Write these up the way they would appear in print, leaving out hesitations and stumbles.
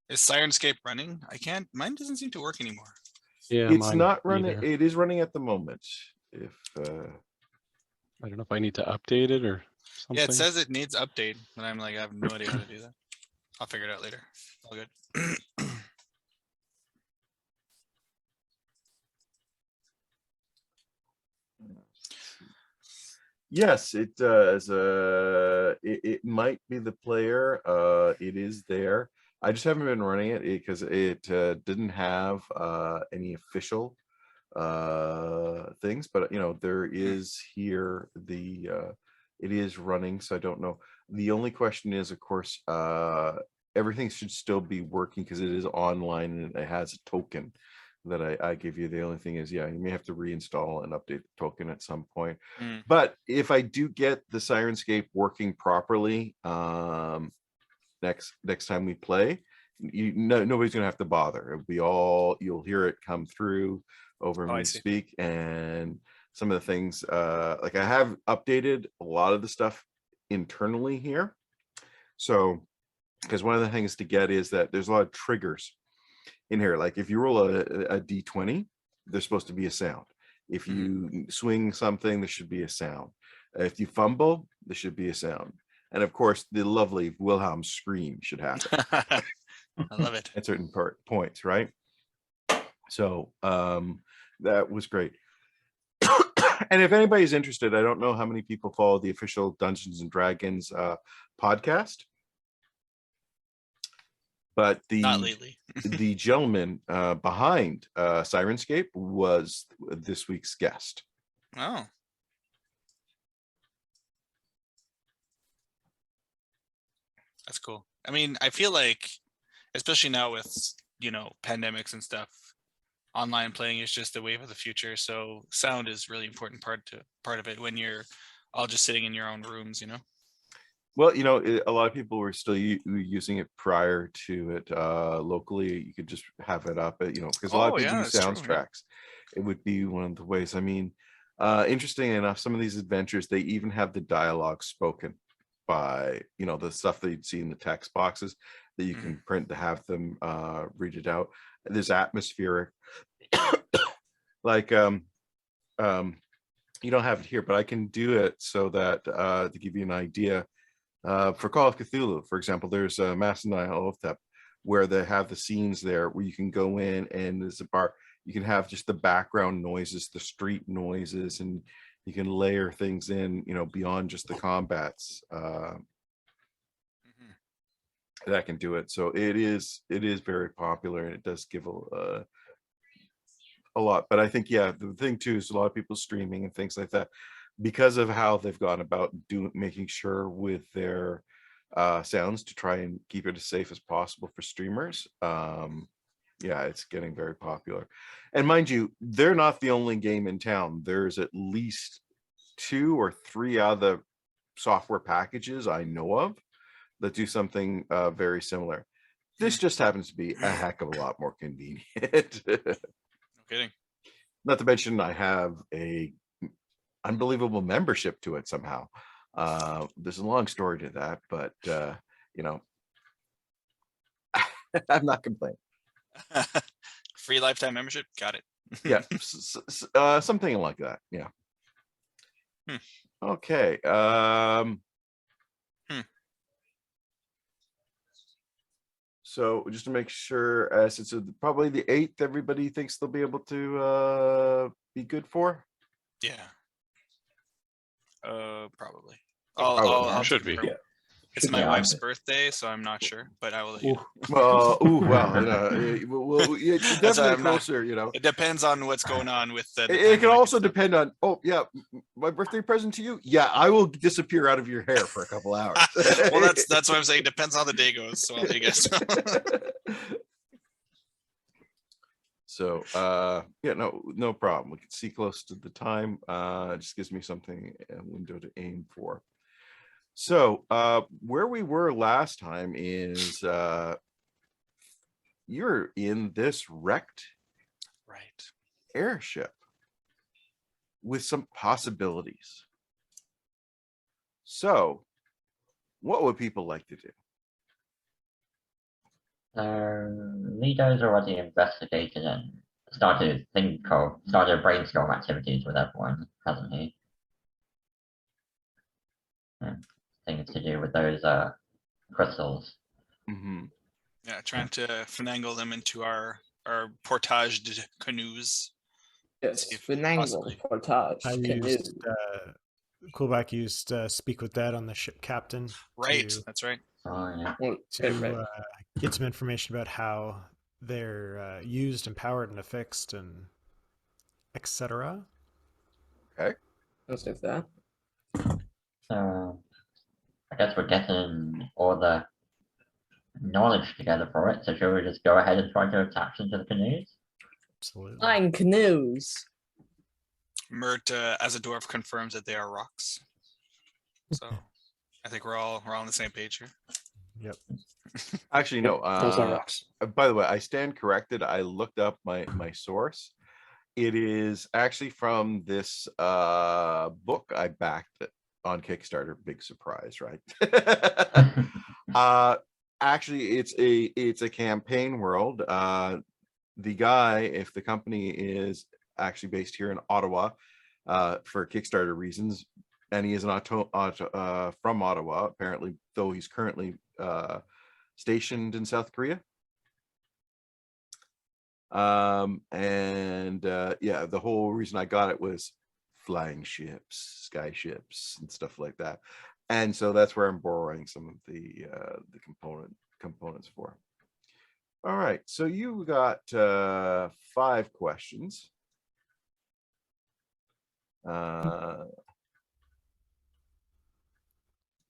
Is Sirenscape running? I can't. Mine doesn't seem to work anymore. Yeah, It's mine not running. either. It is running at the moment. If I don't know if I need to update it or something. Yeah, it says it needs update, but I'm like, I have no idea how to do that. I'll figure it out later. All good. yes, it does. It might be the player. It is there. I just haven't been running it because it didn't have any official things, but there is here the it is running, so I don't know. The only question is, of course, everything should still be working because it is online and it has a token that I give you. The only thing is, yeah, you may have to reinstall and update the token at some point. But if I do get the Sirenscape working properly, next time we play, nobody's gonna have to bother. It'll be all, you'll hear it come through over me speak, and some of the things like I have updated a lot of the stuff internally here. So because one of the things to get is that there's a lot of triggers in here. Like if you roll a d20, there's supposed to be a sound. If you swing something, there should be a sound. If you fumble, there should be a sound. And of course, the lovely Wilhelm scream should happen. I love it. At certain points, right? So that was great. And if anybody's interested, I don't know how many people follow the official Dungeons and Dragons podcast, but Not lately. the gentleman behind Sirenscape was this week's guest. Oh. That's cool. I mean, I feel like, especially now with, pandemics and stuff, online playing is just the wave of the future. So sound is really important part of it when you're all just sitting in your own rooms, Well, a lot of people were still using it prior to it locally. You could just have it up, because a lot of people use soundtracks. It would be one of the ways. I mean, interesting enough, some of these adventures, they even have the dialogue spoken by, the stuff that you'd see in the text boxes that you can print to have them read it out. There's atmospheric, like you don't have it here, but I can do it so that to give you an idea. For Call of Cthulhu, for example, there's a Mass Nyarlathotep where they have the scenes there where you can go in and there's a bar. You can have just the background noises, the street noises, and you can layer things in, beyond just the combats. That can do it. So it is very popular, and it does give a lot. But I think, yeah, the thing too is a lot of people streaming and things like that, because of how they've gone about making sure with their sounds to try and keep it as safe as possible for streamers. Yeah, it's getting very popular. And mind you, they're not the only game in town. There's at least 2 or 3 other software packages I know of that do something very similar. This just happens to be a heck of a lot more convenient. No kidding. Not to mention I have a unbelievable membership to it somehow. There's a long story to that, but I'm not complaining. Free lifetime membership, got it. Yeah, something like that. Yeah. Okay. So just to make sure, since it's probably the 8th, everybody thinks they'll be able to be good for. Yeah. Probably. I'll should be. Yeah. It's my wife's birthday, so I'm not sure, but I will let you know. Well, it's definitely closer, It depends on what's going on with the it can also depend on, my birthday present to you. Yeah, I will disappear out of your hair for a couple hours. Well, that's what I'm saying. Depends on how the day goes. So I'll let you guys know. So no problem. We can see close to the time. It just gives me something, a window to aim for. So where we were last time is you're in this wrecked airship with some possibilities. So what would people like to do? Lido's already investigated and started brainstorm activities with everyone, hasn't he? Yeah. Things to do with those crystals. Mhm. Yeah, trying to finagle them into our portaged canoes. Yes, See if finagle, possibly- portage, I canoe. used Coolback used speak with Dad on the ship captain Right, to, that's right. Oh yeah. Well, right. get some information about how they're used and powered and affixed and etc. Let's do that. So I guess we're getting all the knowledge together for it. So shall we just go ahead and try to attach them to the canoes? Absolutely. Flying canoes. Mert as a dwarf confirms that they are rocks. So I think we're all on the same page here. Yep. Actually, no. Those are rocks. By the way, I stand corrected. I looked up my source. It is actually from this book I backed on Kickstarter. Big surprise, right? Actually, it's a campaign world. The guy, if the company is actually based here in Ottawa, for Kickstarter reasons, and he is from Ottawa, apparently, though he's currently stationed in South Korea. Yeah, the whole reason I got it was flying ships, sky ships, and stuff like that. And so that's where I'm borrowing some of the components for. All right, so you got 5 questions.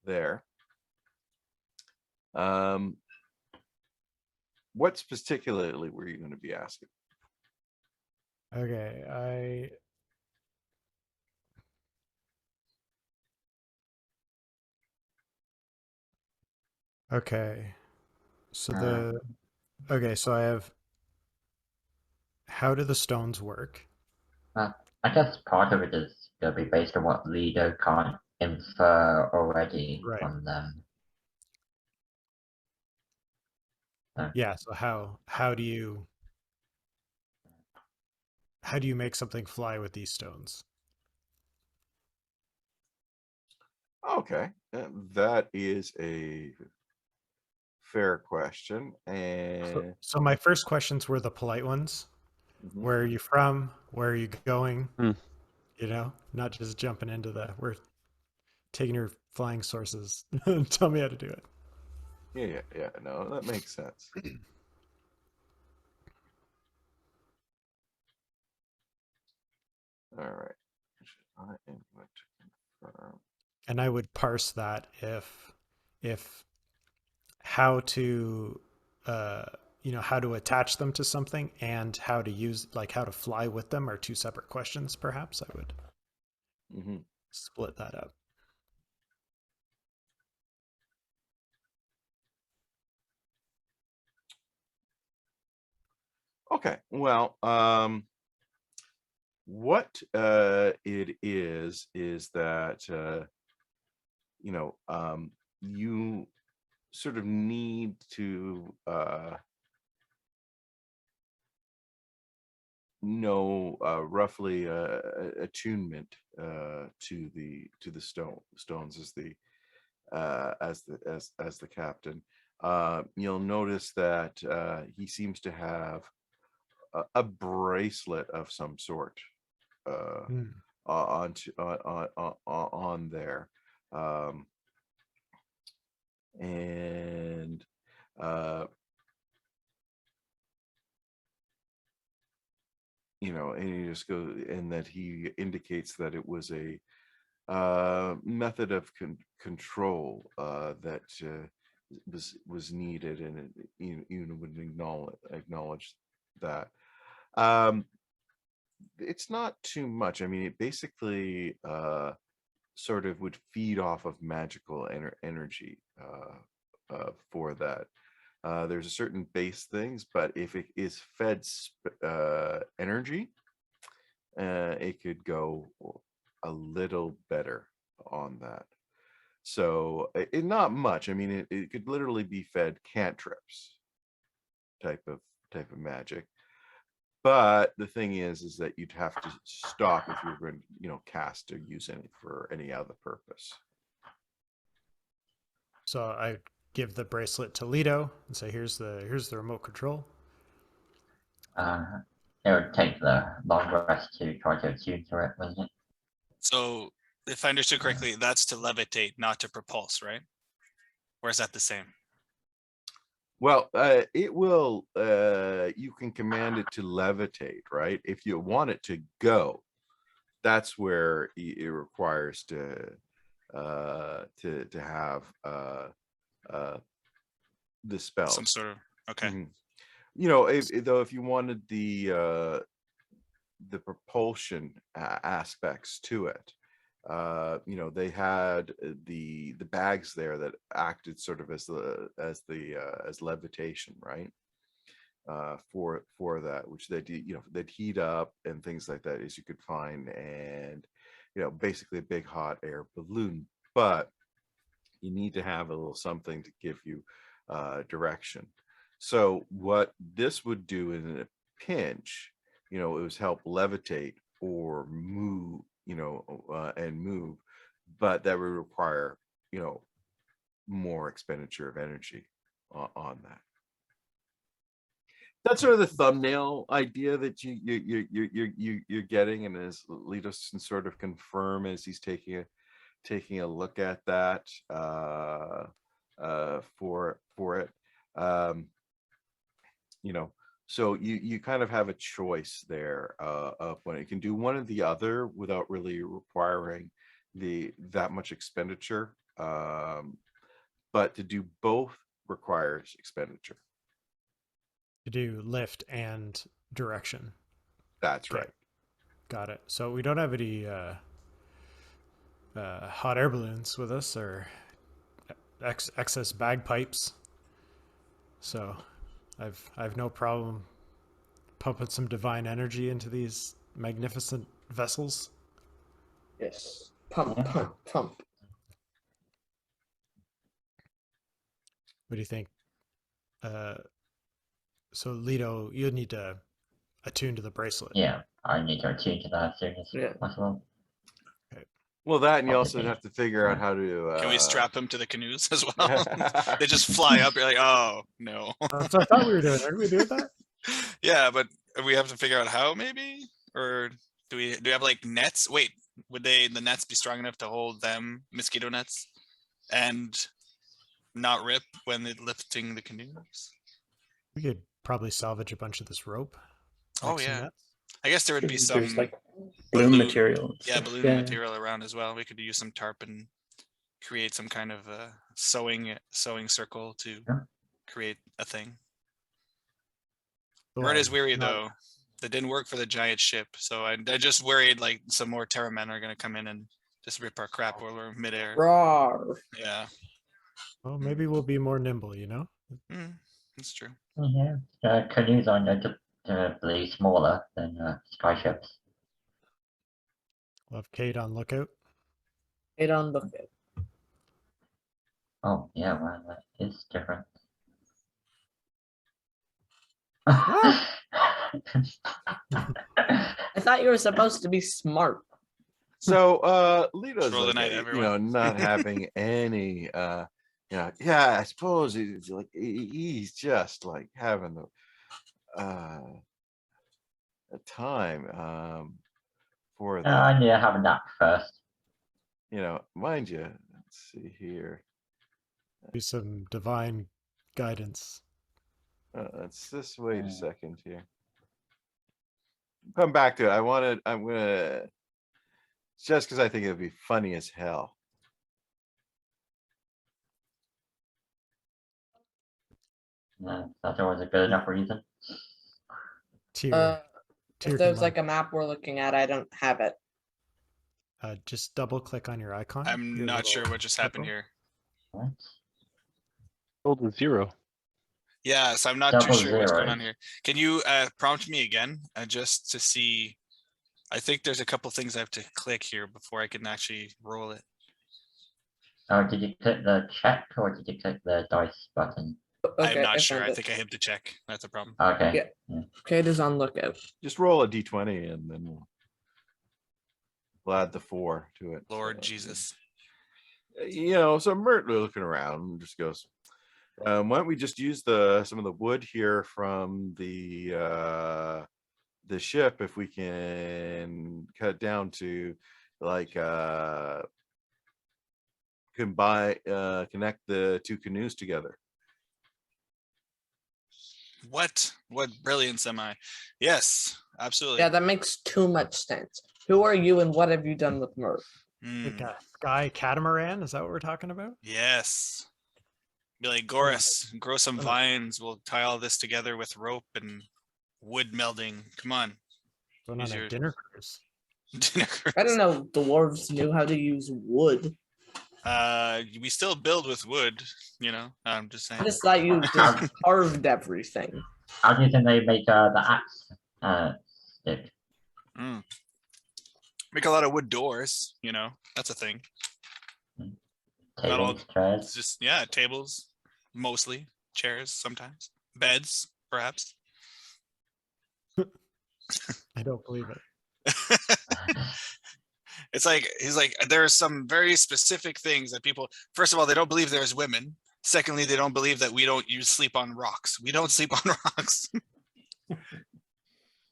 There. What particularly were you going to be asking? Okay, so so I have, how do the stones work? I guess part of it is going to be based on what Lido can't infer already Right. from them. Yeah, so how do you make something fly with these stones? Okay, that is a fair question. And So my first questions were the polite ones. Mhm. Where are you from? Where are you going? Hmm. You know, not just jumping into we're taking your flying sources. Tell me how to do it. Yeah, no, that makes sense. All right, I am going to confirm. And I would parse that if how to how to attach them to something and how to use, like how to fly with them, are 2 separate questions. Perhaps I would split that up. Okay, well, what it is that you sort of need to know roughly attunement to the stones as the captain. You'll notice that he seems to have a bracelet of some sort on there, and and you just go, and that he indicates that it was a method of control that was needed, and you would acknowledge that. It's not too much. I mean, it basically sort of would feed off of magical energy for that. There's a certain base things, but if it is fed energy, it could go a little better on that. So not much. I mean, it could literally be fed cantrips. type of magic. But the thing is that you'd have to stop if you were going to, you know, cast or use any for any other purpose. So I give the bracelet to Leto and say, here's the remote control. It would take the long rest to try to attune to it, wasn't it? So if I understood correctly, that's to levitate, not to propulse, right? Or is that the same? Well, it will, you can command it to levitate, right? If you want it to go, that's where it requires to have the spell. Some sort of, okay. Mhm. You know, if you wanted the propulsion aspects to it, you know, they had the bags there that acted sort of as levitation, right? For that, which they'd, you know, they'd heat up and things like that, as you could find, and, you know, basically a big hot air balloon. But you need to have a little something to give you direction. So what this would do in a pinch, you know, it was help levitate or move, you know, and move, but that would require, you know, more expenditure of energy on that. That's sort of the thumbnail idea that you're getting, and as Litos can sort of confirm as he's taking a look at that for it. You know, so you kind of have a choice there of when it can do one or the other without really requiring that much expenditure. But to do both requires expenditure. To do lift and direction. That's Okay. right. Got it. So we don't have any hot air balloons with us or excess bagpipes. So I've no problem pumping some divine energy into these magnificent vessels. Yes. Pump, pump, pump. What do you think? So Leto, you need to attune to the bracelet. Yeah, I need to attune to that as soon as possible. Well, that, and you also have to figure out how to. Can we strap them to the canoes as well? They just fly up. You're like, oh no. That's what I thought we were doing. Are we doing that? Yeah, but we have to figure out how, maybe, or do we have like nets? Wait, would the nets be strong enough to hold them, mosquito nets, and not rip when they're lifting the canoes? We could probably salvage a bunch of this rope. Oh some yeah, nets. I guess there would be some There's like balloon material. and yeah, stuff. balloon material around as well. We could use some tarp and create some kind of a sewing circle to create a thing. Bird is weary though. That didn't work for the giant ship, so I just worried like some more Terra men are gonna come in and just rip our crap while we're midair. Rawr. Yeah. Well, maybe we'll be more nimble, you know? That's true. Yeah, canoes are notably smaller than skyships. We'll have Kate on lookout. It on the fit. Oh yeah, well that is different. I thought you were supposed to be smart. So Leto's Throw the like, night, you everyone. know, not having any yeah, I suppose it's like he's just like having a time for that. I need to have a nap first. You know, mind you, let's see here. Do some divine guidance. Let's just wait a second here. Come back to it. I'm gonna just because I think it'd be funny as hell. That's always a good enough reason. Tier If there's like a map we're looking at, I don't have it. just double click on your icon. I'm your not sure little what just happened circle. here. What? Golden 0. Yeah, so I'm not too Double sure what's going on zeros. here. Can you prompt me again just to see? I think there's a couple things I have to click here before I can actually roll it. Oh, did you click the check or did you click the dice button? Okay, not I sure. found I it. think I hit the check. That's a problem. Okay. Kate is on lookout. Just roll a d20 and then we'll add the 4 to it. Lord Jesus. So Mert looking around and just goes, why don't we just use some of the wood here from the ship if we can cut it down to like connect the 2 canoes together. What brilliance am I? Yes, absolutely. Yeah, that makes too much sense. Who are you and what have you done with Mert? Like Mm, a sky catamaran? Is that what we're talking about? yes. Be like, Goris, grow some vines. We'll tie all this together with rope and wood melding. Come on. Going Use on a your dinner cruise. dinner I don't cruise. know. Dwarves knew how to use wood. We still build with wood, I'm just I saying. just thought you just carved everything. How do you think they make the axe stick? Mm. Make a lot of wood doors, that's a thing. Not all- Tables, chairs? It's just, tables, mostly, chairs sometimes, beds, perhaps. I don't believe it. It's like, he's like, there are some very specific things that people, first of all, they don't believe there's women. Secondly, they don't believe that we don't sleep on rocks. We don't sleep on rocks.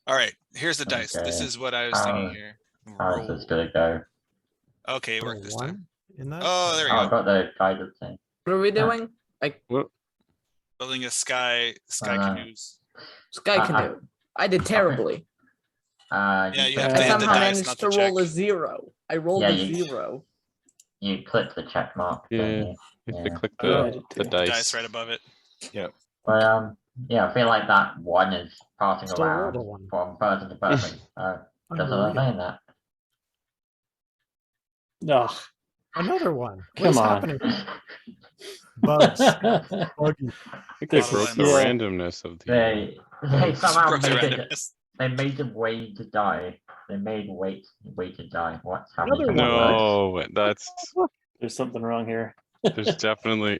All right, here's the dice. This Okay. is what I was thinking here. How's this Roll. gonna go? Okay, it Put a worked this time. 1 in that. Oh, there we Oh, I go. got the guidance thing. What are we doing? Building a sky Uh, canoes. Sky canoe. I did terribly. Yeah, you click have to I hit the- the somehow dice, managed not to the roll a check. 0. I rolled Yeah, a you- 0. You click the check mark. don't Yeah. you? You have to Yeah. click Yeah, I the, did the too. The dice. dice right above it. Well, yeah, I feel like that one is passing Still rolled around a 1. from person to person. Just what I'm Unreal. saying that. Ugh, Another 1. What Come is on. happening? Bugs. Buggy. I think they This broke is- the yeah. randomness of the. They somehow Broke the made it. randomness. They made them wait to die. They made wait to die. What's happening? Another to my words? No, that's There's something wrong here. there's definitely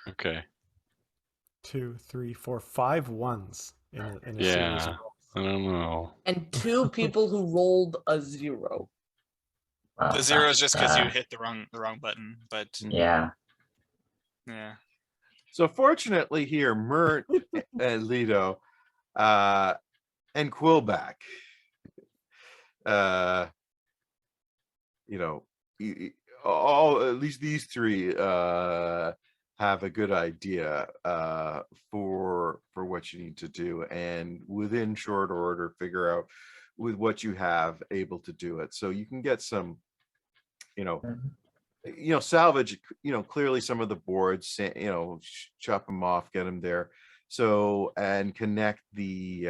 okay. 2, 3, 4, 5 1s in a series Yeah, of I don't know. And 2 people who rolled a 0. Well, The 0 is that's, just because you hit the wrong button, but Yeah. yeah. So fortunately here, Mert and Lido and Quillback, all at least these 3 have a good idea for what you need to do, and within short order figure out with what you have able to do it. So you can get some, salvage, clearly some of the boards, chop them off, get them there. So, and connect the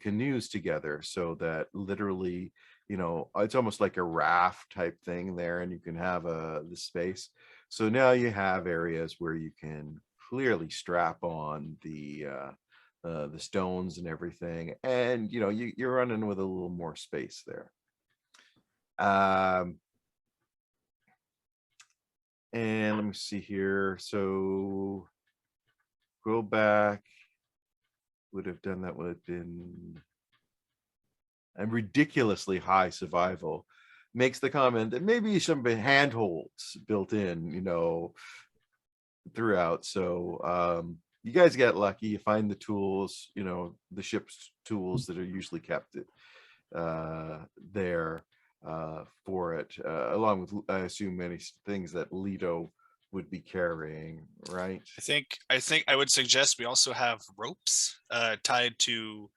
canoes together so that literally, it's almost like a raft type thing there, and you can have the space. So now you have areas where you can clearly strap on the stones and everything, and you're running with a little more space there. And let me see here. So go back. Would have done that. Would have been a ridiculously high survival. Makes the comment that maybe some handholds built in, throughout. So you guys get lucky. You find the tools, the ship's tools that are usually kept there for it, along with, I assume, many things that Lido would be carrying, right? I think I would suggest we also have ropes tied to,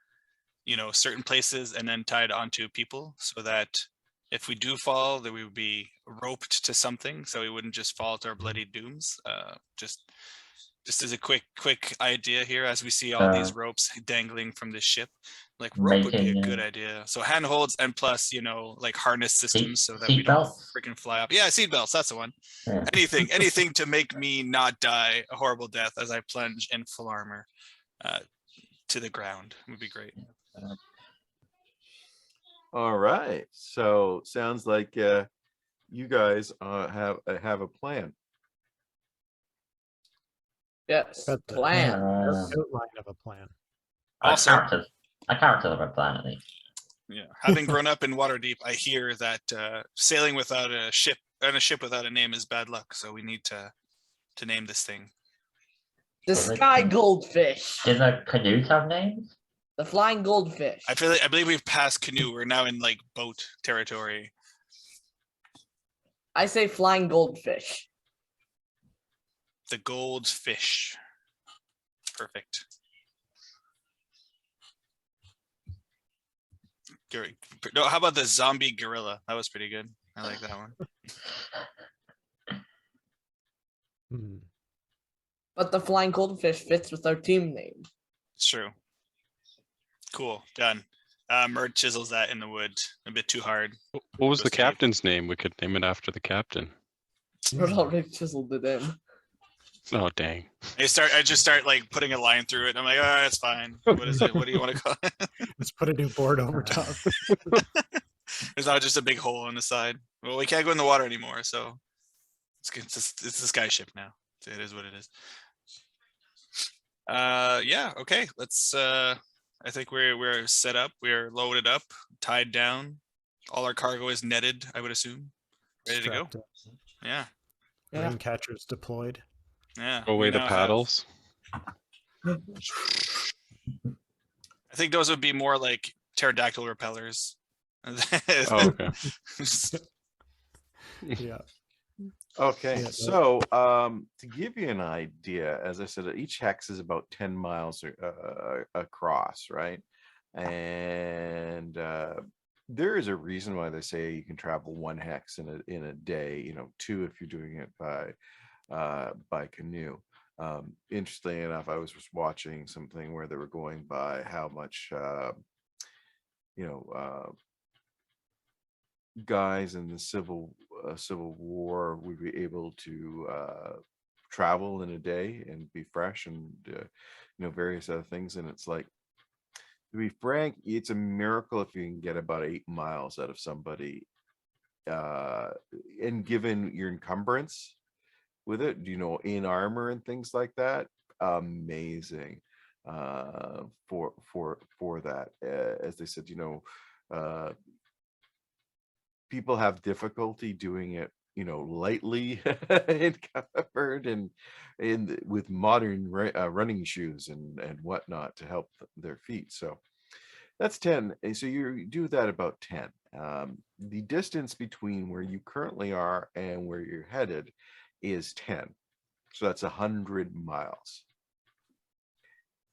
certain places and then tied onto people, so that if we do fall, that we would be roped to something, so we wouldn't just fall to our bloody dooms. Just as a quick idea here, as we see all these ropes dangling from the ship, like rope would be a good idea. So handholds, and plus, like harness systems, so that we don't Seatbelts? freaking fly up. Yeah, seat belts. That's the one. Yeah. Anything to make me not die a horrible death as I plunge in full armor to the ground would be great. All right. So sounds like you guys have a plan. Yes, Got the- plan. Outline of a plan. Also- a character of a plan at least. Yeah, having grown up in Waterdeep, I hear that sailing without a ship and a ship without a name is bad luck. So we need to name this thing. The sky goldfish. Do the canoes have names? The flying goldfish. I believe we've passed canoe. We're now in like boat territory. I say flying goldfish. The goldfish. Perfect. No, how about the zombie gorilla? That was pretty good. I like that one. Hmm. But the flying goldfish fits with our team name. It's true. Cool. Done. Mert chisels that in the wood. A bit too hard. What was Go the Steve. captain's name? We could name it after the captain. But already chiseled it in. Oh, dang. I just start like putting a line through it. I'm like, oh, that's fine. What is it? What do you want to call it? Let's put a new board over top. There's not just a big hole on the side. Well, we can't go in the water anymore, so it's the sky ship now. It is what it is. Yeah, okay. Let's I think we're set up, we're loaded up, tied down. All our cargo is netted, I would assume. Ready to go. Strapped up. Yeah. Yeah. Rain catchers deployed. Yeah. Throw we away the now have- paddles. I think those would be more like pterodactyl repellers. Oh, okay. Yeah. Okay, Yeah, so to give you an idea, as I said, each hex is about 10 miles across, right? And there is a reason why they say you can travel one hex in a day, you know, two if you're doing it by canoe. Interestingly enough, I was just watching something where they were going by how much guys in the Civil War would be able to travel in a day and be fresh and various other things. And it's like, to be frank, it's a miracle if you can get about 8 miles out of somebody, and given your encumbrance with it, in armor and things like that, amazing for that. As they said, people have difficulty doing it, lightly and covered and with modern running shoes and whatnot to help their feet. So that's 10. And so you do that about 10. The distance between where you currently are and where you're headed is 10. So that's 100 miles.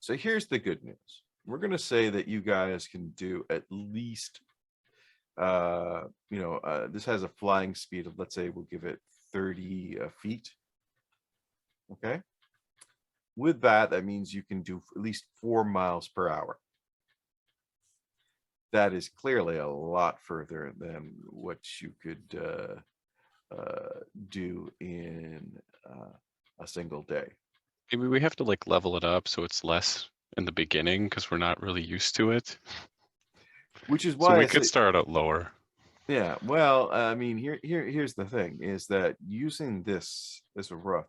So here's the good news. We're going to say that you guys can do at least this has a flying speed of, let's say we'll give it 30 feet. Okay. With that means you can do at least 4 miles per hour. That is clearly a lot further than what you could do in a single day. Maybe we have to like level it up so it's less in the beginning because we're not really used to it. Which is So why we could start out lower. Yeah, well, I mean, here's the thing: is that using this as a rough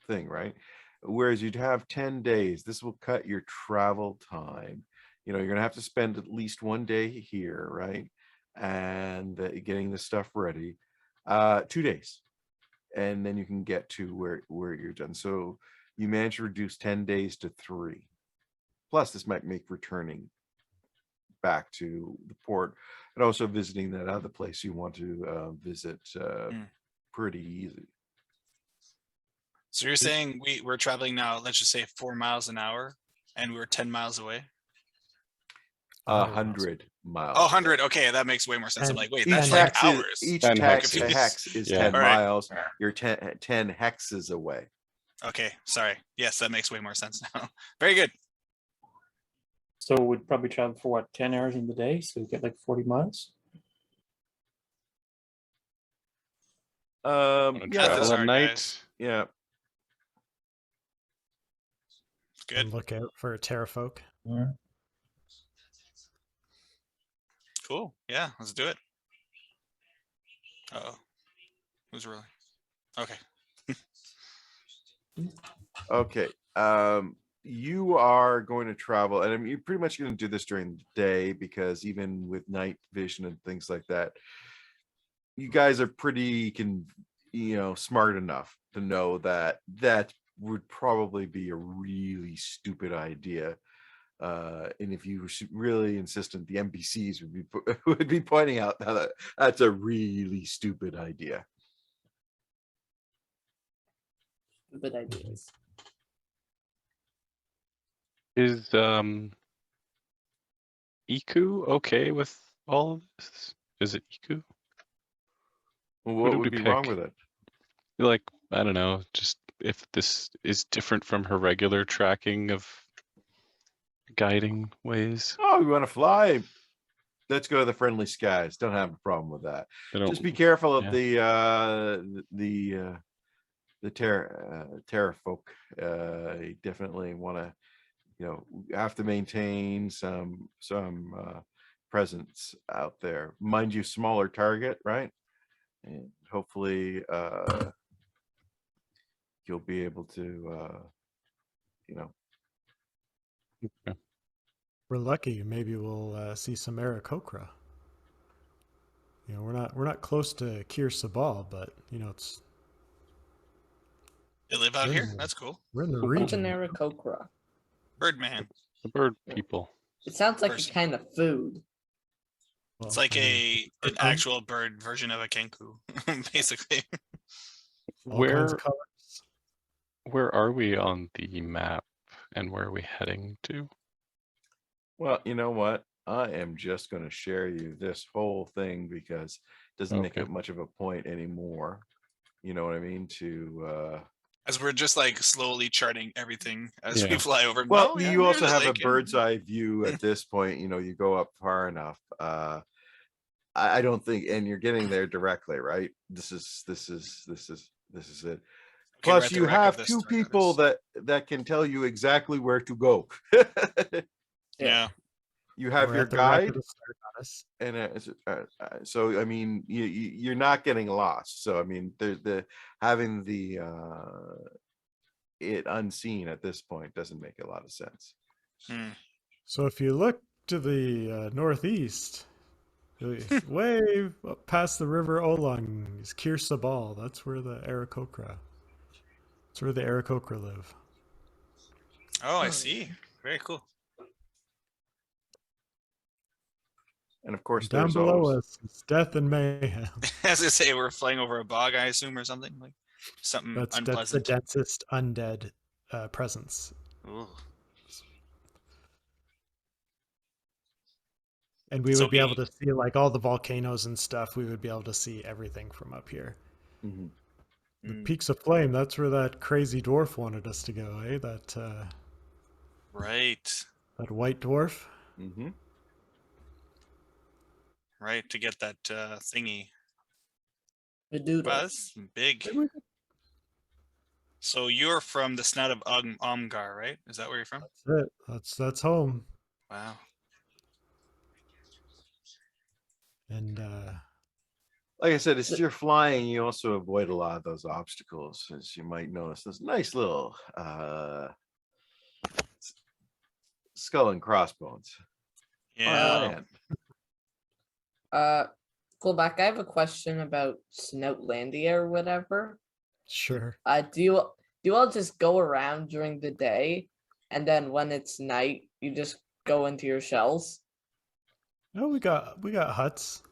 thing, right? Whereas you'd have 10 days, this will cut your travel time. You're gonna have to spend at least 1 day here, right? And getting the stuff ready, 2 days, and then you can get to where you're done. So you manage to reduce 10 days to 3. Plus, this might make returning back to the port and also visiting that other place you want to visit pretty easy. So you're saying we're traveling now, let's just say 4 miles an hour, and we're 10 miles away? 100 miles. Oh, 100. Okay, that makes way more sense. I'm And like, wait, Each that's hex like is, hours. each 10 hex hexes. is Yeah. 10 All right. miles. You're 10 hexes away. Okay, sorry. Yes, that makes way more sense now. Very good. So we'd probably travel for what, 10 hours in the day? So we get like 40 miles. Wanna Yeah, Math is travel at hard, night. guys. yeah. Good. And look out for terrafolk. Yeah. Cool. Yeah, let's do it. Uh-oh. Who's rolling? Okay. Okay. you are going to travel, and I mean, you're pretty much going to do this during the day because even with night vision and things like that, you guys are pretty smart enough to know that that would probably be a really stupid idea. And if you were really insistent, the NPCs would be pointing out that that's a really stupid idea. Stupid ideas. Is Iku okay with all of this? Is it Iku? Well, Who what did would we be wrong pick? with it? Like, I don't know, just if this is different from her regular tracking of guiding ways. Oh, you want to fly? Let's go to the friendly skies. Don't have a problem with that. They don't, Just be careful of yeah. the terra folk. You definitely want to, have to maintain some presence out there. Mind you, smaller target, right? And hopefully you'll be able to Okay. We're lucky. Maybe we'll see some Aarakocra. We're not close to Kir Sabal, but it's They live out We're here. in the- That's cool. we're in the What's an region. Aarakocra? Birdman. The bird people. It sounds like Person. a kind of food. It's Well, like I mean, an actual bird version of a kenku, basically. all kinds of colors. Where are we on the map and where are we heading to? Well, you know what? I am just going to share you this whole thing because it doesn't make Okay. it much of a point anymore. You know what I mean? As we're just like slowly charting everything as we Yeah. fly over. Well, Oh, yeah, you there's also the have a lake, yeah. bird's eye view at this point. You go up far enough. I don't think, and you're getting there directly, right? This is it. Okay, we're Plus, at the you wreck of have this two Dark people Goddess. that can tell you exactly where to go. Yeah. You have We're your at the wreck guide, of the Star Goddess. and so I mean, you're not getting lost. So I mean, having the it unseen at this point doesn't make a lot of sense. Hmm. So if you look to the northeast, way up past the river Olong is Kir Sabal. That's where the Aarakocra. That's where the Aarakocra live. Oh, I see. Very cool. And of course, And down there's below always us is death and mayhem. As I say, we're flying over a bog, I assume, or something like something That's the unpleasant. densest undead presence. Ooh. And we So would be able to see like all the volcanoes and stuff. We would be able to see everything from up here. Mhm. The Mm, Peaks of Flame, that's where that crazy dwarf wanted us to go, eh? right, That white dwarf. Mhm. right. To get that thingy. The doodle. Wow, that's big. So you're from the snout of Omgar, right? Is that where you're from? That's it. That's home. Wow. And Like I said, as you're flying, you also avoid a lot of those obstacles, as you might notice. Those nice little skull and crossbones. Yeah. Man. Fullback, I have a question about Snoutlandia or whatever. sure. Do you all just go around during the day, and then when it's night, you just go into your shells? Oh, we got huts.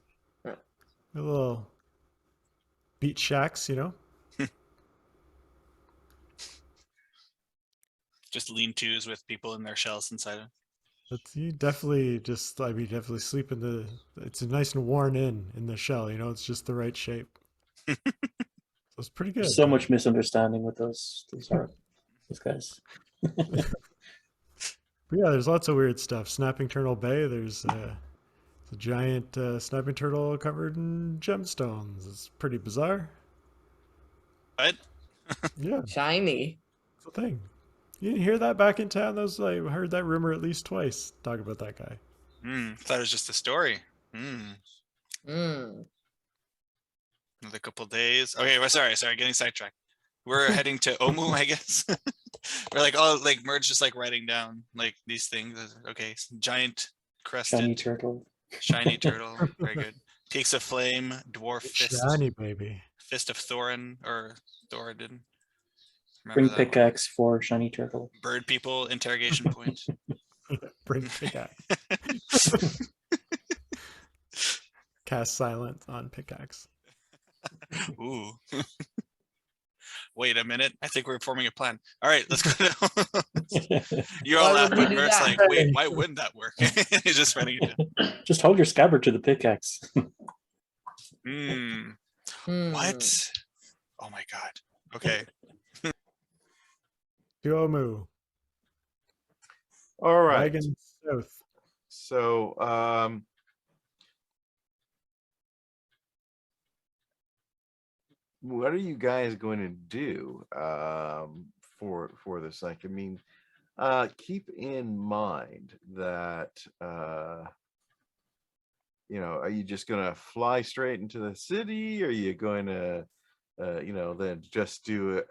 Huh. Little beach shacks, Just lean-tos with people in their shells inside them. That's you definitely sleep in the. It's nice and worn in the shell. It's just the right shape. So it's pretty good. There's so much misunderstanding with those guys. But yeah, there's lots of weird stuff. Snapping Turtle Bay. There's a giant snapping turtle covered in gemstones. It's pretty bizarre. What? Yeah, Shiny. it's a thing. You didn't hear that back in town? I heard that rumor at least twice. Talk about that guy. Thought it was just a story. Hmm. Another couple days. Okay, well, sorry, getting sidetracked. We're heading to Omu, I guess. We're like, oh, like Merge just like writing down like these things. Okay, giant crested Shiny turtle. shiny turtle. Very good. Peaks of flame, dwarf fist, Shiny baby. fist of Thorin or Thoradin. Remember Bring that one? pickaxe for shiny turtle. Bird people interrogation point. Bring pickaxe. Cast silence on pickaxe. Ooh. Wait a minute. I think we're forming a plan. All right, let's go. You're all Why would laughing, we but do Mert's that? like, wait, why wouldn't that work? He's just running it down. Just hold your scabbard to the pickaxe. Hmm. Hmm. What? Oh my god. Okay. Tuomu. All right. Dragon South. So what are you guys going to do for this? Like, I mean, keep in mind that you know, are you just gonna fly straight into the city? Are you going to you know, then just do it?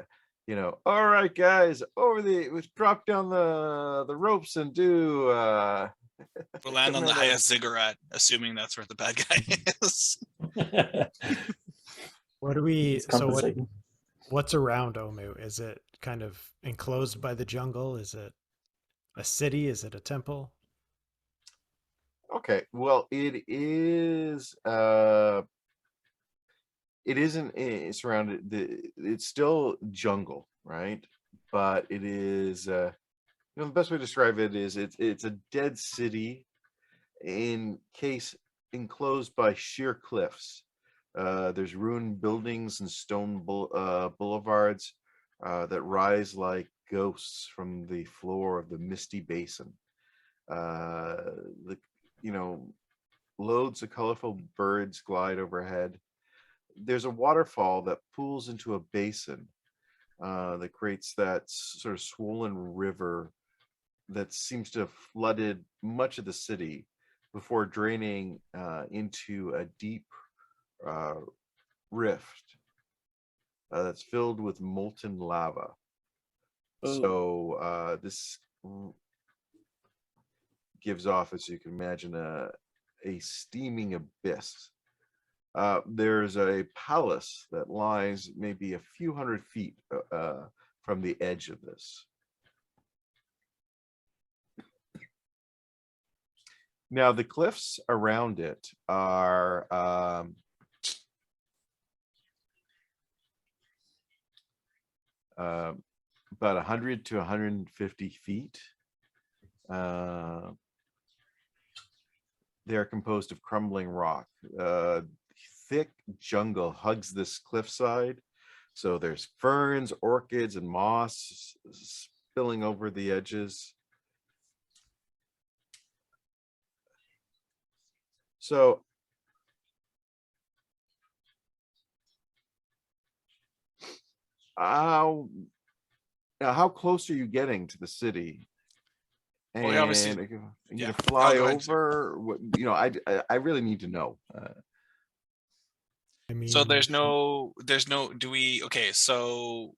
You know, all right, guys, let's drop down the ropes and do We'll land on the command highest ziggurat, assuming that's where the bad guy is. What do we It's so what compensating. what's around Omu? Is it kind of enclosed by the jungle? Is it a city? Is it a temple? Okay, well, it isn't surrounded. It's still jungle, right? But it is you know, the best way to describe it is it's a dead city enclosed by sheer cliffs. There's ruined buildings and stone boulevards that rise like ghosts from the floor of the misty basin. The you know, loads of colorful birds glide overhead. There's a waterfall that pools into a basin that creates that sort of swollen river that seems to have flooded much of the city before draining into a deep rift that's filled with molten lava. So this gives off, as you can imagine, a steaming abyss. There's a palace that lies maybe a few hundred feet from the edge of this. Now, the cliffs around it are about 100 to 150 feet. They're composed of crumbling rock. Thick jungle hugs this cliffside. So there's ferns, orchids, and moss spilling over the edges. So how close are you getting to the city? And Well, obviously, are you yeah. gonna fly Go ahead, over? What, you know, I really need to know. I mean, So there's no, do we, okay, so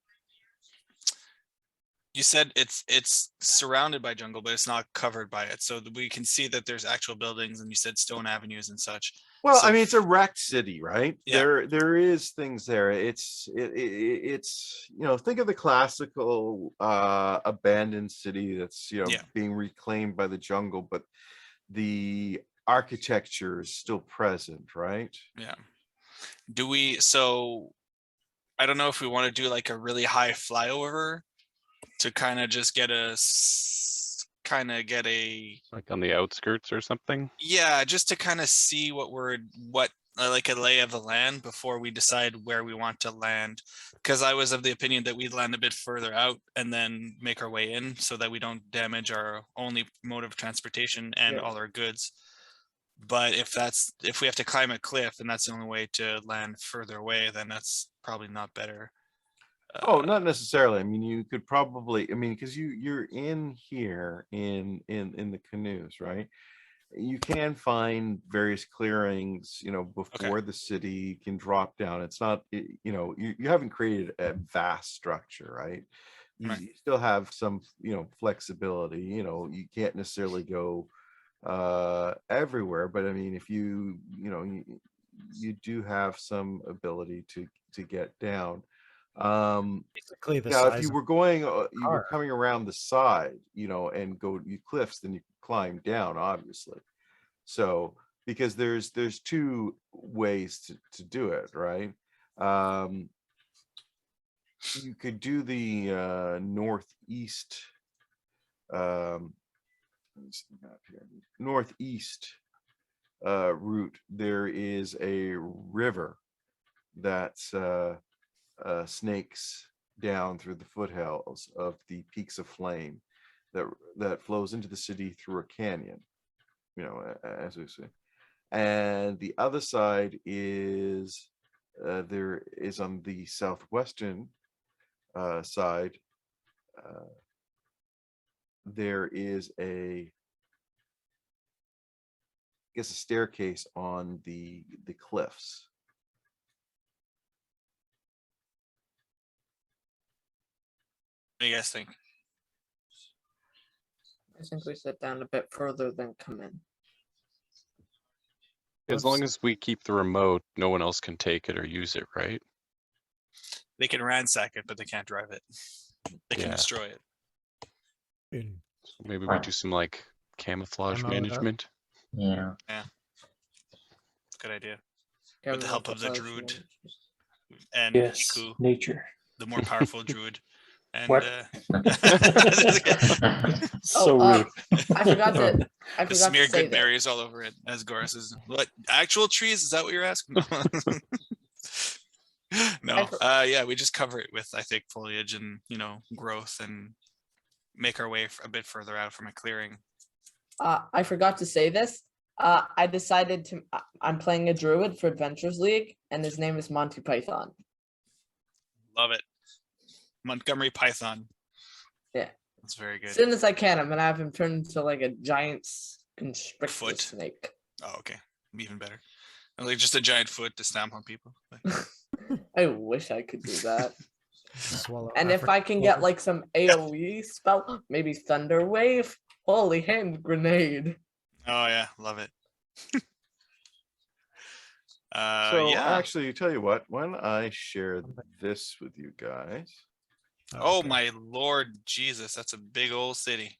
you said it's surrounded by jungle, but it's not covered by it. So we can see that there's actual buildings, and you said stone avenues and such. Well, So I mean, it's a wrecked city, right? Yeah. There is things there. It's you know, think of the classical abandoned city that's, you know, Yeah. being reclaimed by the jungle, but the architecture is still present, right? Yeah. Do we, so I don't know if we want to do like a really high flyover to kind of just get a Like on the outskirts or something. yeah, just to kind of see what like a lay of the land before we decide where we want to land. Because I was of the opinion that we'd land a bit further out and then make our way in so that we don't damage our only mode of transportation and Yeah. all our goods. But if we have to climb a cliff and that's the only way to land further away, then that's probably not better. Oh, not necessarily. I mean, you could probably, I mean, because you're in here in the canoes, right? you can find various clearings, you know, before the city can drop down. It's not, you know, you haven't created a vast structure, right? You still have some, you know, flexibility. You know, you can't necessarily go everywhere, but I mean, if you know, you do have some ability to get down. Basically, the Now, if size you of were going, you were car. coming around the side, you know, and go you cliffs, then you climb down, obviously. So because there's two ways to do it, right? You could do the northeast, let me see the map here. Northeast route. There is a river that's snakes down through the foothills of the Peaks of Flame that flows into the city through a canyon, you know, as we say. And the other side is there is on the southwestern side, there is a staircase on the cliffs. What do you guys think? I think we sit down a bit further than come in. As long as we keep the remote, no one else can take it or use it, right? They can ransack it, but they can't drive it. They can Yeah. destroy it. So maybe we do some like camouflage Ammo it up. management. Yeah. Good idea. Give With the them help of the a druid and Yes, Iku, nature. the more powerful druid. And What? So Oh, rude. I forgot to. I forgot smear to say good that. berries all over it, as Goris says. What, actual trees? Is that what you're asking? No. Yeah, we just cover it with, I think, foliage and, you know, growth, and make our way a bit further out from a clearing. I forgot to say this. I decided to. I'm playing a druid for Adventures League, and his name is Monty Python. Love it. Montgomery Python. Yeah. That's very good. As soon as I can, I'm gonna have him turn into like a giant constrictor Foot. snake. Oh, okay. Even better. And like just a giant foot to stamp on people. I wish I could do that. Swallow And if I can get like some AoE spell, maybe Thunder Wave, holy hand grenade. Oh yeah, love it. So Yeah. actually, tell you what, when I share this with you guys. Oh okay. my Lord Jesus, that's a big old city.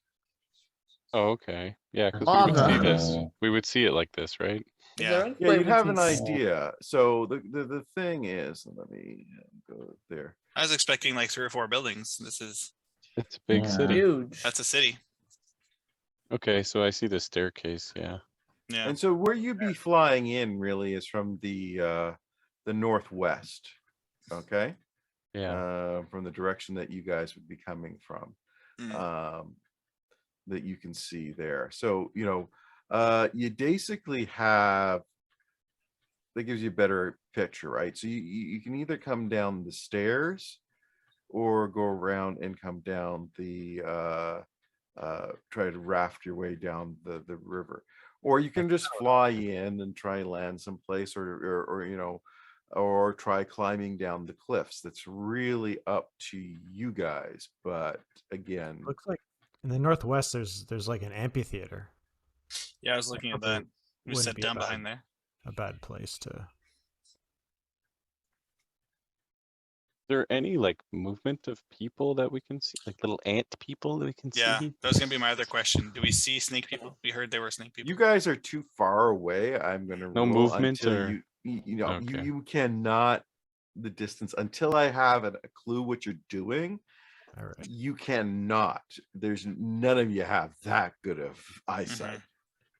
Oh, okay. Yeah, because we would see this. We would see it like this, right? Is Yeah. there any Yeah, way you'd we have can an idea. So the thing is, let me go there. I was expecting like 3 or 4 buildings. This is It's a big city. huge? that's a city. Okay, so I see the staircase. Yeah. Yeah. And so where you'd be flying in really is from the northwest. Okay. Yeah. From the direction that you guys would be coming from. That you can see there. So, you know, you basically have, that gives you a better picture, right? So you can either come down the stairs or go around and come down the try to raft your way down the river, or you can just fly in and try and land someplace, or you know, or try climbing down the cliffs. That's really up to you guys, but again, Looks like in the northwest there's like an amphitheater. Yeah, I was looking at that. We Wouldn't sat be down behind there. a bad place to. Is there any like movement of people that we can see, like little ant people that we can Yeah, see? that was gonna be my other question. Do we see snake people? We heard there were snake people. you guys are too far away. I'm gonna No rule movement until or- you know, Okay. you cannot the distance until I have a clue what you're doing. All right. You cannot. There's none of you have that good of eyesight.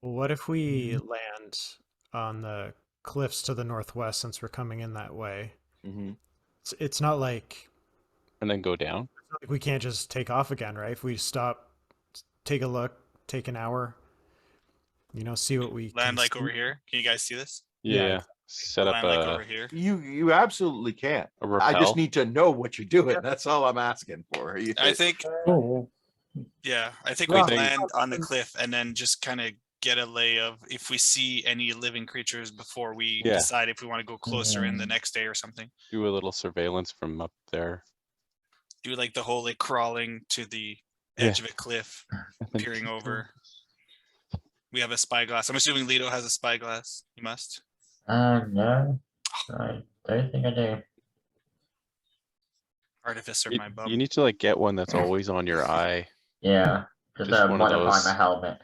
Well, what if we land on the cliffs to the northwest, since we're coming in that way? Mm-hmm. It's not like And then go down? we can't just take off again, right? If we stop, take a look, take an hour, you know, see what we Land can like see. over here. Can you guys see this? Yeah. Set up Land like over here. You absolutely can. a I just rappel. need to know what you're doing. That's all I'm asking for. I think Oh, yeah, I think Well, we they- land on the cliff and then just kind of get a lay of if we see any living creatures before we Yeah. decide if we want to go closer in the Mm. next day or something. Do a little surveillance from up there. Do like the whole like crawling to the Yeah. edge of a cliff, And then peering peek over. We have a spyglass. I'm assuming Lido has a spyglass. You must. No, I don't think I do. Artificer, You, my bum. you need to like get one that's always on your eye. Yeah, just Just one of modify those. my helmet.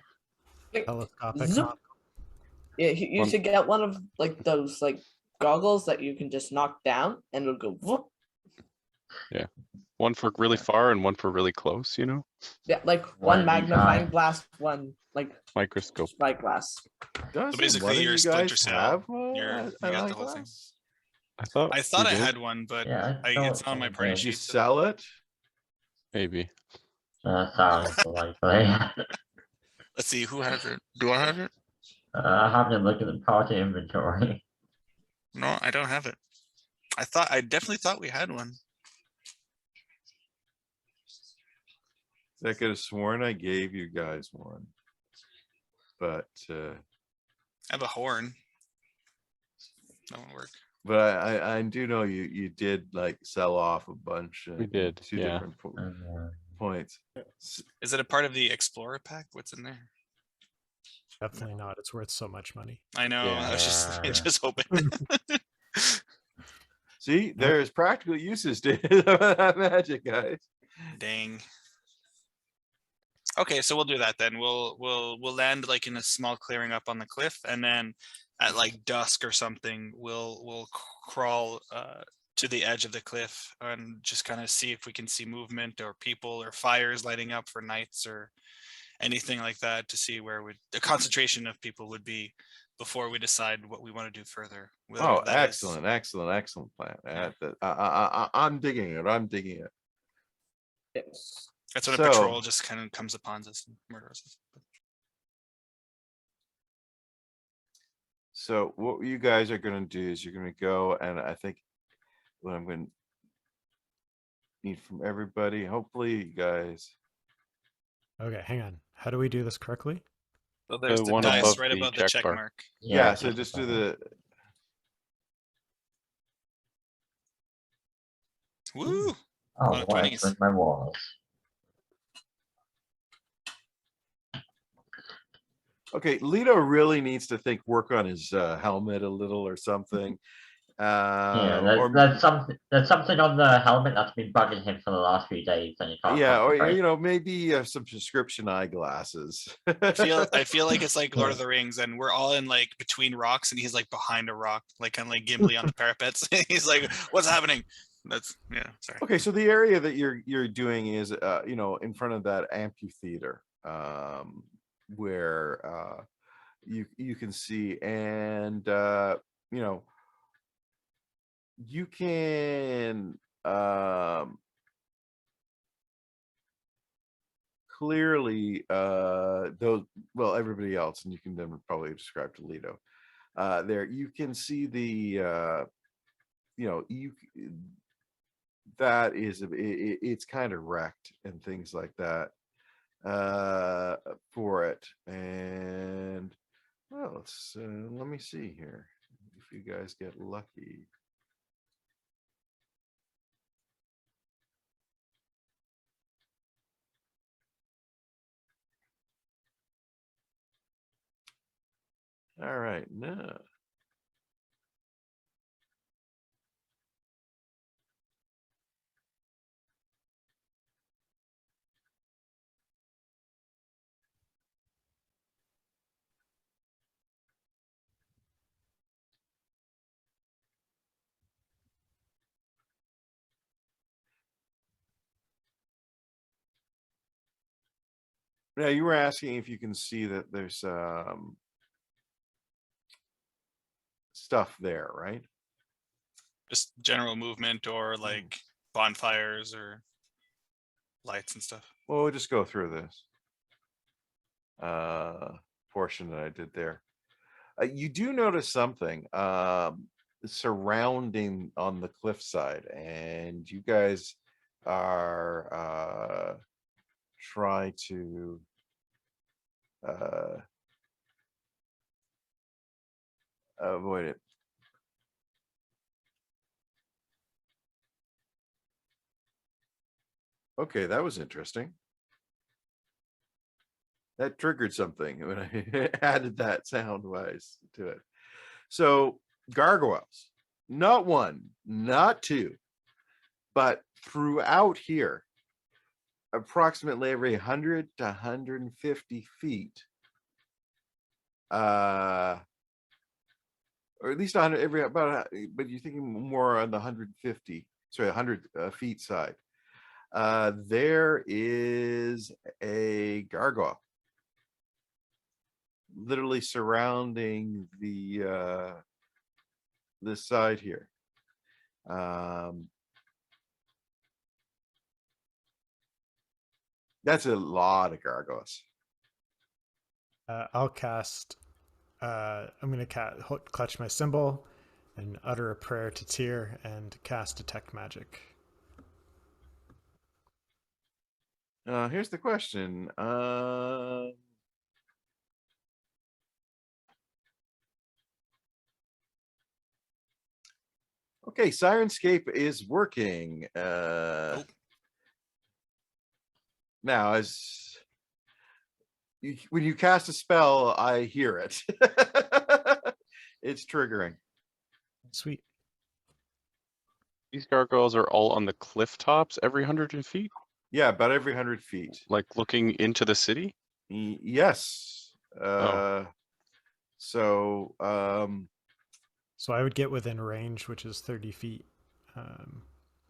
Telescopic. Zoop. Yeah, you One- should get one of like those like goggles that you can just knock down and it'll go whoop. One for really far and one for really close, you know? Yeah, like One one each magnifying eye. glass, one like Microscope. spyglass. Doesn't basically one of your you Splinter guys Cell, have you got the an whole thing. eyeglass? I thought I we did. had one, but Yeah, it's on my party Did you sheet. so- sell it? Maybe. Sounds likely. Let's see who has it. Do I have it? I have to look at the party inventory. No, I don't have it. I definitely thought we had one. I could have sworn I gave you guys one. But I have a horn. That won't work. but I do know you did like sell off a bunch. We did, two yeah. different points. Is it a part of the Explorer pack? What's in there? Definitely not. It's worth so much money. I know. I was just Yeah. just hoping. See, there's practical uses to that magic, guys. Dang. Okay, so we'll do that then. We'll land like in a small clearing up on the cliff, and then at like dusk or something, we'll crawl to the edge of the cliff and just kind of see if we can see movement or people or fires lighting up for nights or anything like that to see where the concentration of people would be before we decide what we want to do further. whether Oh, that is- excellent plan. Yeah. I'm digging it. Yes. That's when a So- patrol just kind of comes upon us and murders us. So what you guys are going to do is you're going to go, and I think what I'm going to need from everybody, hopefully you guys. Okay, hang on. How do we do this correctly? So there's the one dice above right the above the check check mark. mark. Yeah, so just do the. Woo! Oh, lot of what 20s. is with my walls? Okay, Lito really needs to work on his helmet a little or something. Yeah, Or there's something on the helmet that's been bugging him for the last few days, and he can't yeah, or concentrate. maybe some prescription eyeglasses. I feel like it's like Lord of the Rings, and we're all in like between rocks, and he's like behind a rock, like kind of like Gimli on the parapets. He's like, "What's happening?" That's sorry. Okay, so the area that you're doing is in front of that amphitheater, where you can see, and you can clearly everybody else, and you can then probably describe to Lido. There you can see the that is it's kind of wrecked and things like that for it. And well, let's let me see here if you guys get lucky. All right, no. Yeah, you were asking if you can see that there's stuff there, right? Just general movement or like bonfires or lights and stuff. Well, we'll just go through this portion that I did there. You do notice something surrounding on the cliffside, and you guys are try to avoid it. Okay, that was interesting. That triggered something when I added that sound wise to it. So gargoyles, not one, not two, but throughout here, approximately every 100 to 150 feet, or at least 100 every about, but you're thinking more on the 150, sorry, 100 feet side. There is a gargoyle literally surrounding the this side here. That's a lot of gargoyles. I'll cast. I'm gonna clutch my symbol and utter a prayer to Tyr and cast detect magic. Here's the question. Okay, Sirenscape is working. Now, when you cast a spell, I hear it. It's triggering. Sweet. These gargoyles are all on the cliff tops every 100 feet, Yeah, about every 100 feet. like looking into the city. Yes. So, So I would get within range, which is 30 feet.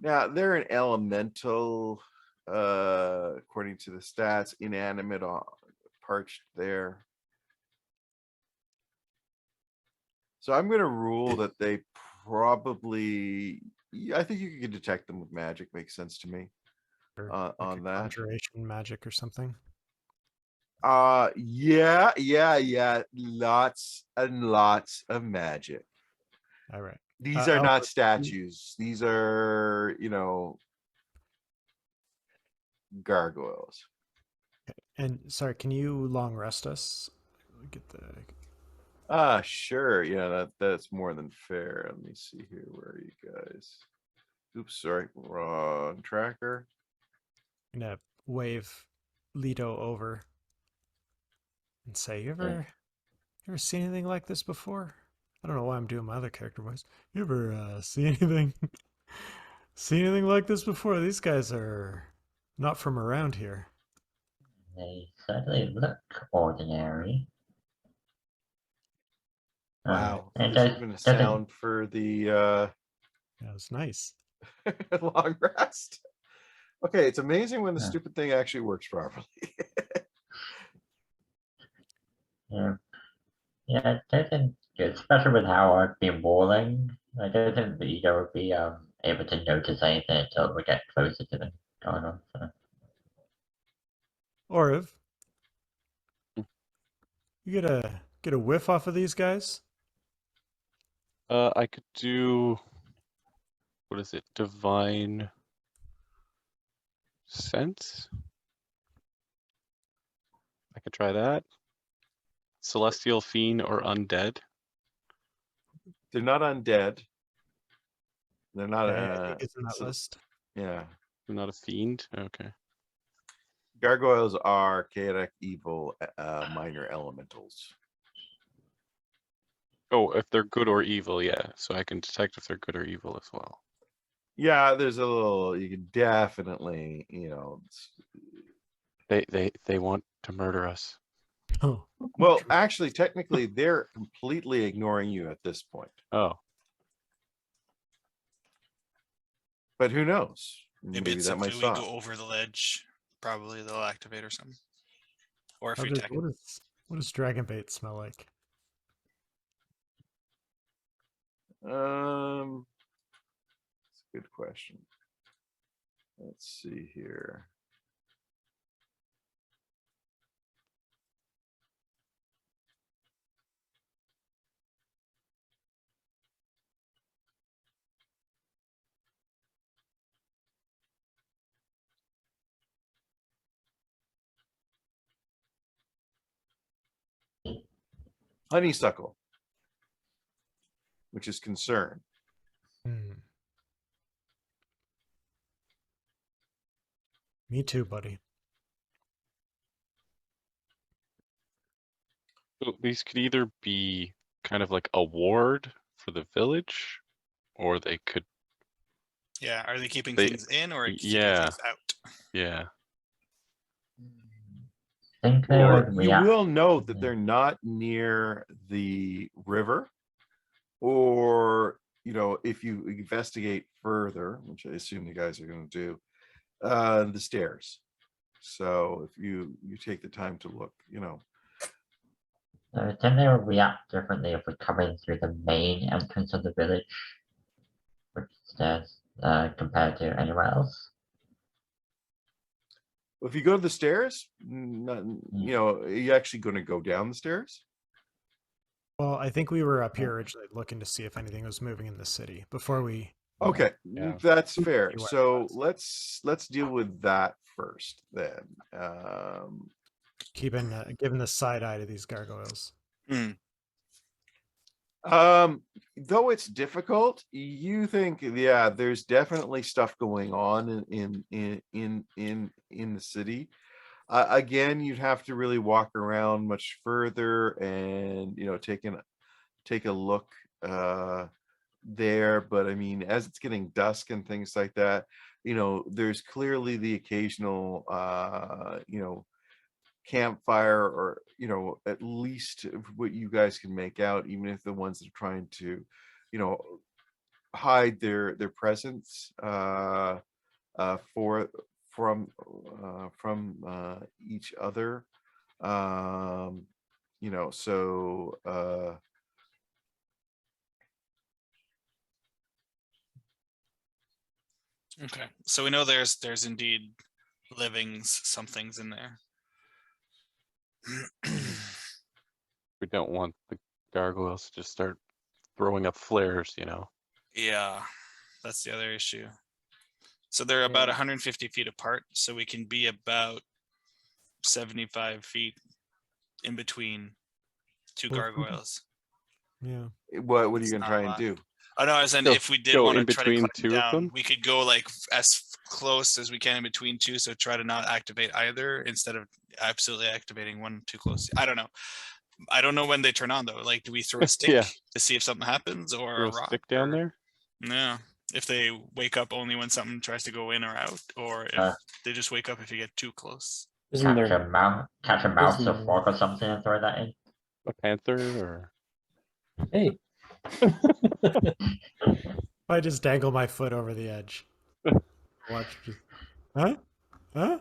now they're an elemental, according to the stats, inanimate, parched there. So I'm going to rule that they probably, I think you can detect them with magic. Makes sense to me. Or On like a that. conjuration magic or something. Yeah. Lots and lots of magic. All right. These are I'll not put- statues. These are, gargoyles. And sorry, can you long rest us? Get the. Sure. Yeah, that's more than fair. Let me see here. Where are you guys? Oops, sorry, wrong tracker. I'm gonna wave Leto over and say, you ever seen anything like this before? I don't know why I'm doing my other character voice. You ever see anything see anything like this before? These guys are not from around here. They certainly look ordinary. Wow, And there's even a sound for the That was nice. long rest. Okay, it's amazing when the stupid thing actually works properly. Yeah, I don't think, especially with how I've been walling, I don't think the ego would be able to notice anything until we get closer to them going on. So. Or if you get a whiff off of these guys. I could do, what is it? Divine Sense? I could try that. Celestial Fiend or Undead. They're not undead. They're not. I think it's in that list. Yeah. They're not a fiend. Okay. Gargoyles are chaotic, evil, minor elementals. Oh, if they're good or evil, yeah. So I can detect if they're good or evil as well. Yeah, there's a little. You can definitely, They want to murder us. Oh. Well, actually, technically, they're completely ignoring you at this point. Oh. But who knows? Maybe it's that might something we stop. go over the ledge. Probably they'll activate or something. Or if you What does dragon bait smell like? It's a good question. Let's see here. Honeysuckle. which is concern. Hmm. Me too, buddy. So these could either be kind of like a ward for the village, or they could. Yeah, are they keeping They- things in or keeping yeah. things out? Yeah. I think they Or would you react. will note that they're not near the river, or if you investigate further, which I assume you guys are going to do, the stairs. So if you take the time to look, I think they would react differently if we come in through the main entrance of the village, which stairs, compared to anywhere else. if you go to the stairs, are you actually going to go down the stairs? Well, I think we were up here originally looking to see if anything was moving in the city before we. Okay, Yeah. that's fair. You went So west. let's deal with that first then. Keeping giving the side eye to these gargoyles. Though it's difficult, you think, yeah, there's definitely stuff going on in the city. Again, you'd have to really walk around much further and take a look there. But I mean, as it's getting dusk and things like that, there's clearly the occasional campfire, or at least what you guys can make out, even if the ones that are trying to hide their presence from each other. Okay, so we know there's indeed somethings in there. We don't want the gargoyles to just start throwing up flares, Yeah, that's the other issue. So they're about 150 feet apart, so we can be about 75 feet in between two gargoyles. Yeah. What are you It's going to not try a and lot. do? Oh no, as in Go- if we did go want to in try to between climb two of down, them? we could go like as close as we can in between two. So try to not activate either instead of absolutely activating one too close. I don't know. I don't know when they turn on though. Like, do we throw a stick Yeah. to see if something happens, or Throw a a rock? stick down or- there. Yeah. If they wake up only when something tries to go in or out, or if Uh. they just wake up if you get too close. Isn't Catch there? a mouse or Isn't- frog or something and throw that in. A panther or Hey. I just dangle my foot over the edge. Watch. Huh? Huh?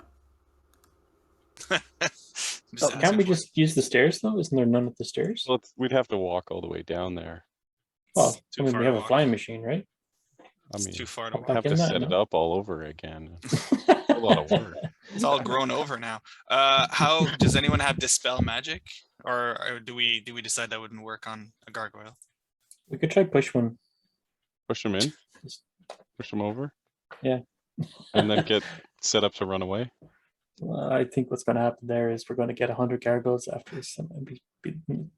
Oh, can't we just use the stairs though? Isn't there none at the stairs? well, we'd have to walk all the way down there. Well, too I mean, far we to have a walk. flying machine, right? I It's mean, too far to I'll walk. have back to in that, set it no? up all over again. A lot of work. It's all grown over now. How does anyone have dispel magic, or do we decide that wouldn't work on a gargoyle? We could try push one. Push them in. Just- Push them over. Yeah. And then get set up to run away. I think what's going to happen there is we're going to get 100 gargoyles after this.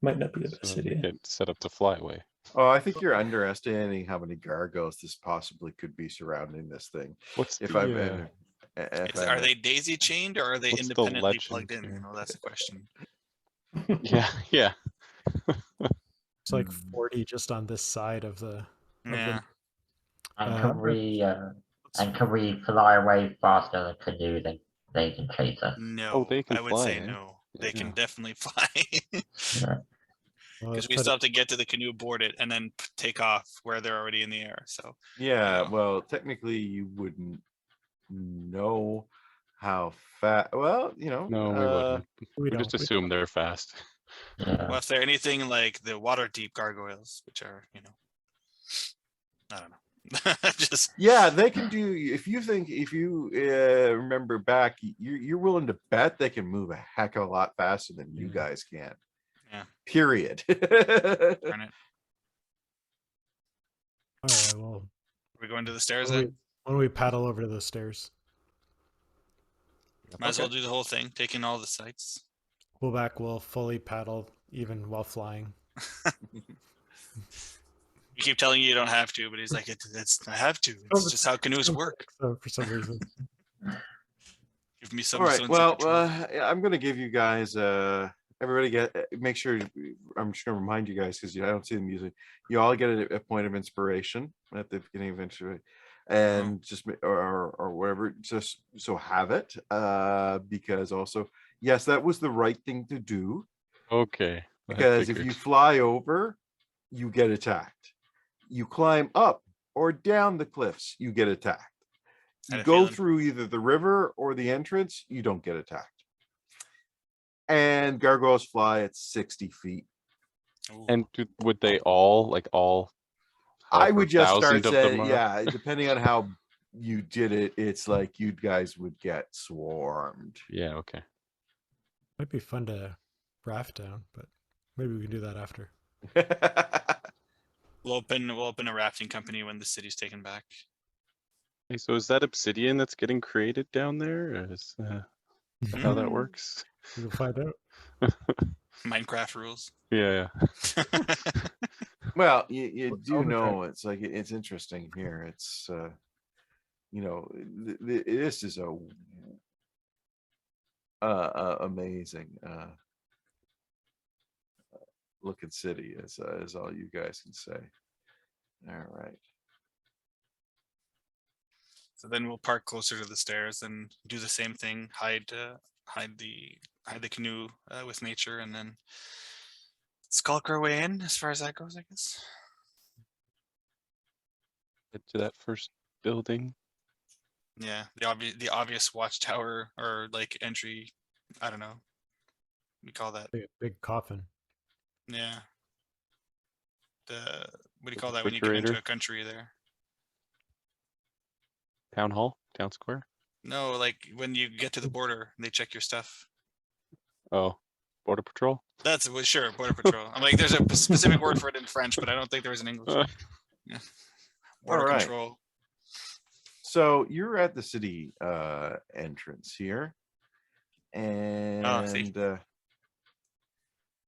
Might not be the best So they idea. get set up to fly away. Oh, I think you're underestimating how many gargoyles this possibly could be surrounding this thing. What's If the, I've been, Are they daisy chained, or are they What's the independently legend plugged in? here? That's the question. yeah. It's like 40 just on this side of the. Yeah. And Uh, can we fly away faster than a canoe than they can chase us? No, they can I would fly, say eh? no. They can Yeah. definitely fly. Yeah. Well, Because let's we put still it- have to get to the canoe, board it, and then take off where they're already in the air. So yeah, Yeah. well, technically you wouldn't know how fast. Well, No, we wouldn't. we We don't. just assume they're fast. Yeah. well, if they're anything like the water deep gargoyles, which are, I don't know. Just yeah, they can do. If you remember back, you're willing to bet they can move a heck of a lot faster than you Yeah. guys can. Yeah. Period. turn it. All right. Well, We're going to the stairs why don't then. why don't we paddle over to the stairs? Might as well do the whole thing, taking all the sights. Pull back. We'll fully paddle even while flying. You keep telling you don't have to, but he's like, it's I have to. It's just how canoes work. So for some reason. Give me some All right. sense of control. I'm going to give you guys. Everybody make sure. I'm just going to remind you guys because I don't see the music. You all get a point of inspiration at the beginning of it, and just or whatever. Just so have it. Because also, yes, that was the right thing to do. Okay. Because if you fly over, you get attacked. You climb up or down the cliffs, you get attacked. You go through either the river or the entrance, you don't get attacked. And gargoyles fly at 60 feet. And would they all I would just start saying, are? yeah, depending on how you did it, it's like you guys would get swarmed. Yeah, okay. Might be fun to raft down, but maybe we can do that after. We'll open a rafting company when the city's taken back. Hey, so is that obsidian that's getting created down there? Or is how that works? We'll find out. Minecraft rules. Yeah. Well, you do know it's like it's interesting here. It's this is amazing looking city as all you guys can say. All right. So then we'll park closer to the stairs and do the same thing. Hide the canoe with nature, and then skulk our way in. As far as that goes, I guess. Get to that first building. Yeah, the obvious watchtower or like entry. I don't know. We call that. Big coffin. Yeah. What do you call that when you get into a country there? Town hall, town square. No, like when you get to the border, they check your stuff. Oh, border patrol. That's sure, border patrol. I'm like, there's a specific word for it in French, but I don't think there was in English. Yeah. Border control. So you're at the city entrance here, and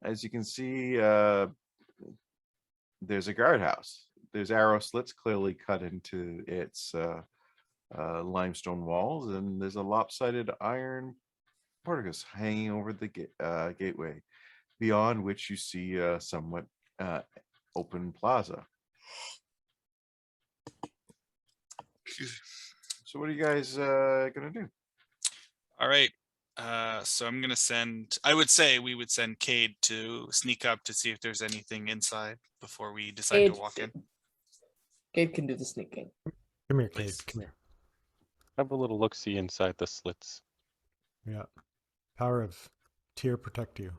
as you can see, there's a guardhouse. There's arrow slits clearly cut into its limestone walls, and there's a lopsided iron porticus hanging over the gateway, beyond which you see a somewhat open plaza. So what are you guys gonna do? All right. So I'm gonna send. I would say we would send Cade to sneak up to see if there's anything inside before we decide to walk in. Cade can do the sneaking. Come here, Cade. Come here. Have a little look-see inside the slits. Yeah. Power of Tear protect you.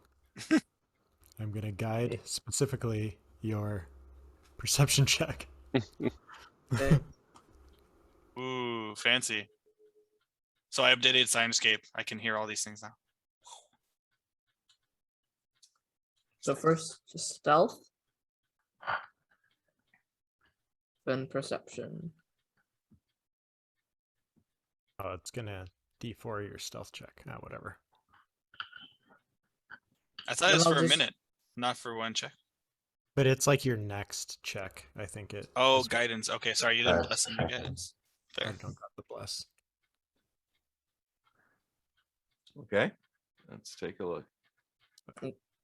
I'm gonna guide specifically your perception check. Okay. Ooh, fancy. So I updated Signascape. I can hear all these things now. So first, just stealth, then perception. Oh, it's gonna D4 your stealth check. Ah, whatever. I thought it was for a minute, not for one check. But it's like your next check, I think it. Oh, guidance. Okay, sorry, you didn't bless in the guidance. I Fair. don't got the bless. Okay, let's take a look.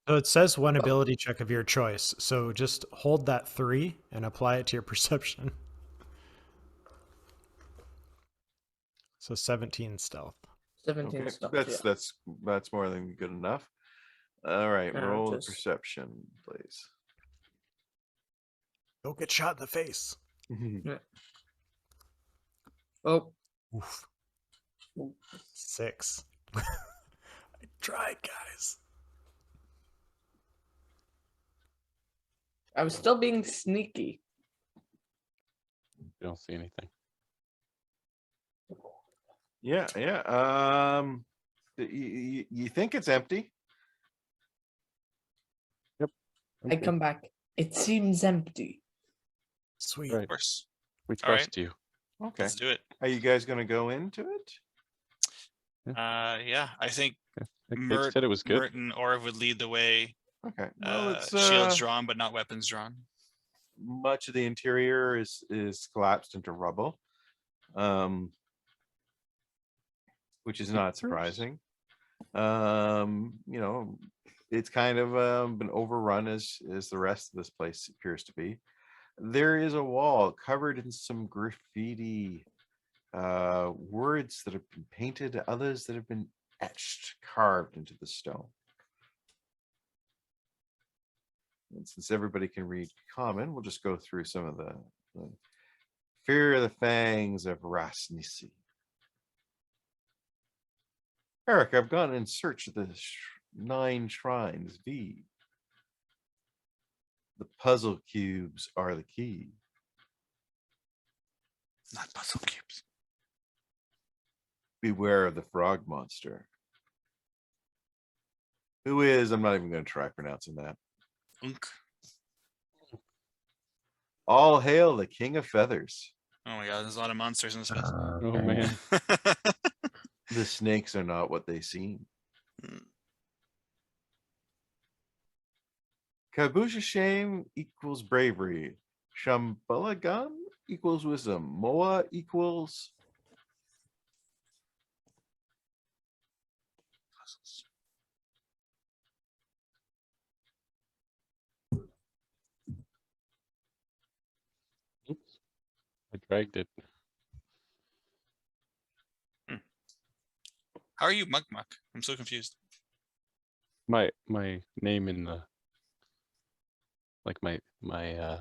So it says one ability check of your choice. So just hold that 3 and apply it to your perception. So 17 stealth. 17 Okay, stealth. that's more than good enough. All right, roll just... perception, please. Don't get shot in the face. Oh. Oof. 6. I tried, guys. I was still being sneaky. You don't see anything. Yeah. You think it's empty? Yep. I come back. It seems empty. Sweet. Right. Of course. We trust you. Okay. Let's do it. Are you guys going to go into it? Yeah, I think Kate said it was good. Mert and Orv would lead the way. Okay. Well, let's Shields drawn, but not weapons drawn. much of the interior is collapsed into rubble, which is not surprising. You know, it's kind of been overrun as the rest of this place appears to be. There is a wall covered in some graffiti, words that have been painted, others that have been etched, carved into the stone. And since everybody can read common, we'll just go through some of the fear the fangs of Rasnisi. Eric, I've gone in search of the 9 shrines. V. The puzzle cubes are the key. Not puzzle cubes. Beware of the frog monster. Who is? I'm not even going to try pronouncing that. Unk. All hail the king of feathers. Oh my god, there's a lot of monsters in this place. Oh man. The snakes are not what they seem. Kabusha shame equals bravery. Shambalagan equals wisdom. Moa equals Puzzles. Oops. I dragged it. How are you, Mug Muck? I'm so confused. My name in the my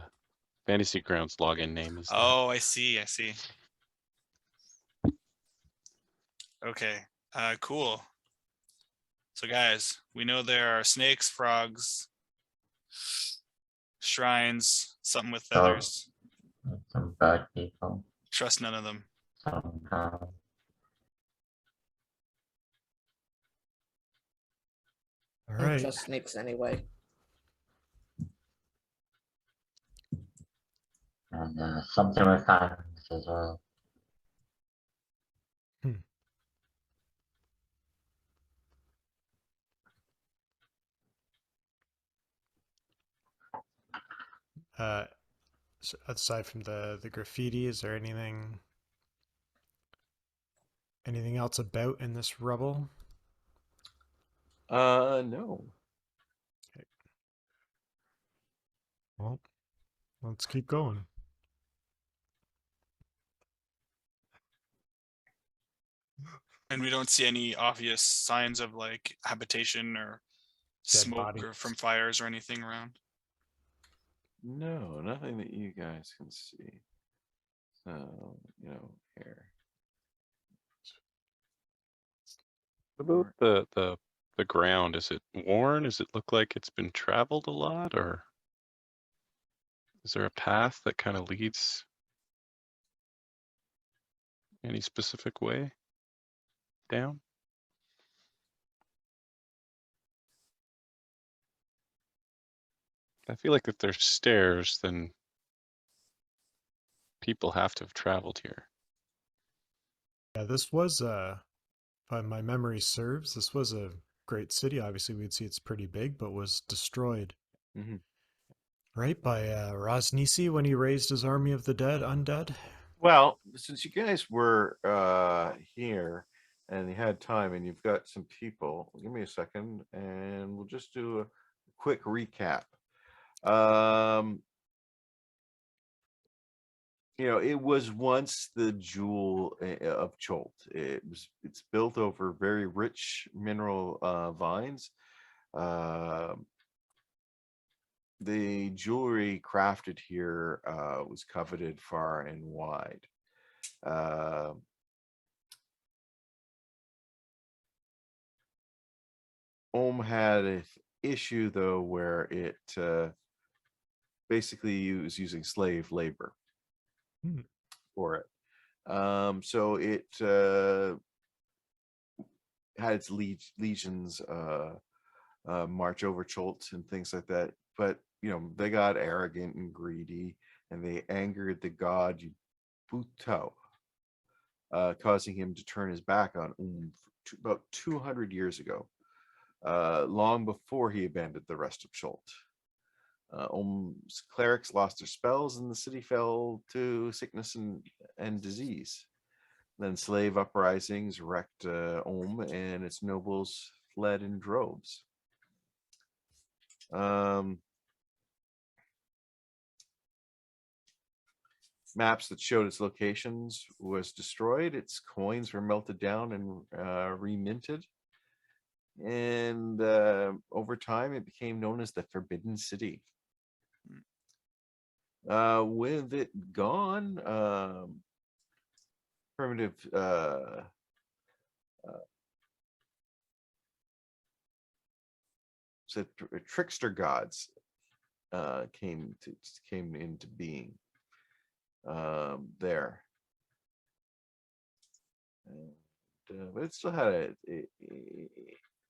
Fantasy Grounds login name is that. Oh, I see. Okay. Cool. So guys, we know there are snakes, frogs, shrines, something with feathers. Some bird people. Trust none of them. Some All I don't right. trust snakes anyway. and something with fangs as well. So aside from the graffiti, is there anything else about in this rubble? no. Okay. Well, let's keep going. And we don't see any obvious signs of like habitation or Dead smoke bodies. or from fires or anything around. No, nothing that you guys can see. So, you know, here. What about the ground? Is it worn? Does it look like it's been traveled a lot, or is there a path that kind of leads any specific way down? I feel like if there's stairs, then people have to have traveled here. Yeah, this was if my memory serves, this was a great city. Obviously, we'd see it's pretty big, but was destroyed. Mhm. Right, by Rosnisi when he raised his army of the undead. Well, since you guys were here and you had time and you've got some people, give me a second and we'll just do a quick recap. You know, it was once the jewel of Cholt. It's built over very rich mineral vines. The jewelry crafted here was coveted far and wide. Had an issue though where it basically was using slave labor for it. So it had its legions march over Cholt and things like that. But you know, they got arrogant and greedy, and they angered the god Buto, causing him to turn his back on about 200 years ago, long before he abandoned the rest of Cholt. Ohm's clerics lost their spells, and the city fell to sickness and disease. Then slave uprisings wrecked Ohm, and its nobles fled in droves. Maps that showed its locations was destroyed. Its coins were melted down and reminted. And over time, it became known as the Forbidden City. With it gone, primitive trickster gods came into being there. But it still had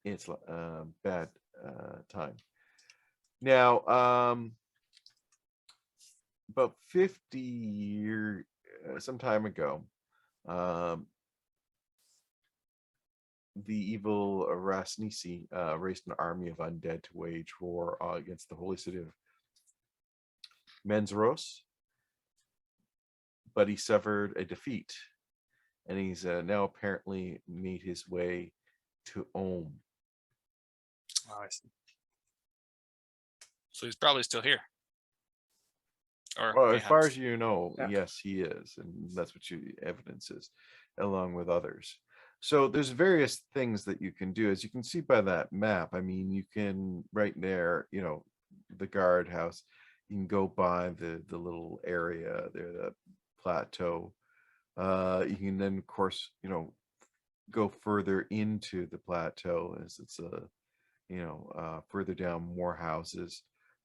its bad time. Now, about 50 years, some time ago, the evil Rasnisi raised an army of undead to wage war against the holy city of Menzeros, but he suffered a defeat, and he's now apparently made his way to Ohm. Oh, I see. So he's probably still here. Or well, as far as you know, yeah. Yes, he is, and that's what evidence is, along with others. So there's various things that you can do, as you can see by that map. I mean, you can right there, the guard house. You can go by the little area there, the plateau. You can then, of course, go further into the plateau as it's further down, more houses.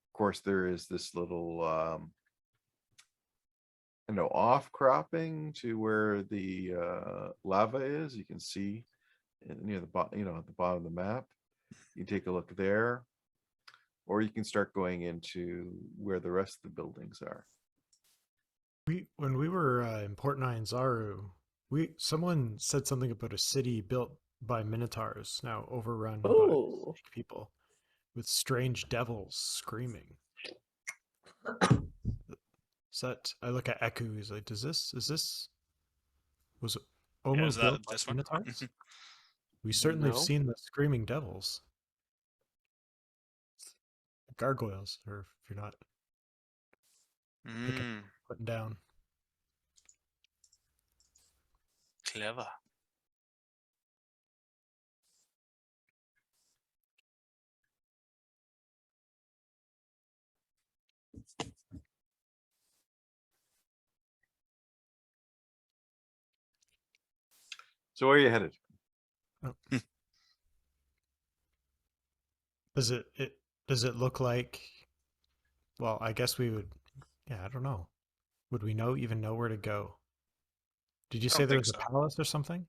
Of course, there is this little off cropping to where the lava is. You can see near the bottom, at the bottom of the map. You take a look there, or you can start going into where the rest of the buildings are. When we were in Port Nyanzaru, someone said something about a city built by minotaurs, now overrun by people with strange devils screaming. I look at Eku, he's like, was almost built by this one? minotaurs? We certainly have seen the screaming devils. Gargoyles, or if you're not putting down. Clever. So where are you headed? Oh. Does it look like? Well, I guess we would. Yeah, I don't know. Would we even know where to go? Did you say there was a palace or something?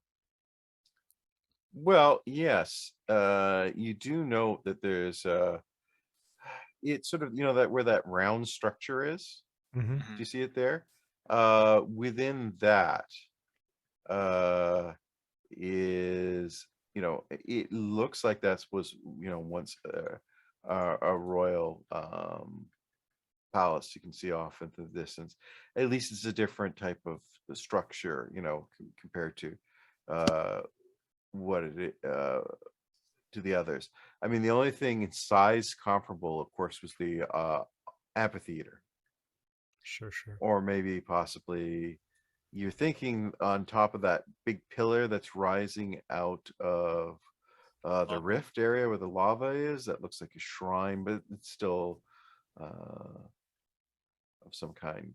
Well, yes. You do know that there's it's sort of that where that round structure is. Mm-hmm. Do you see it there? Within that is it looks like that was once a royal palace. You can see off into the distance. At least it's a different type of structure, compared to what it to the others. I mean, the only thing in size comparable, of course, was the amphitheater. Sure. Or maybe possibly you're thinking on top of that big pillar that's rising out of the rift area where the lava is. That looks like a shrine, but it's still of some kind,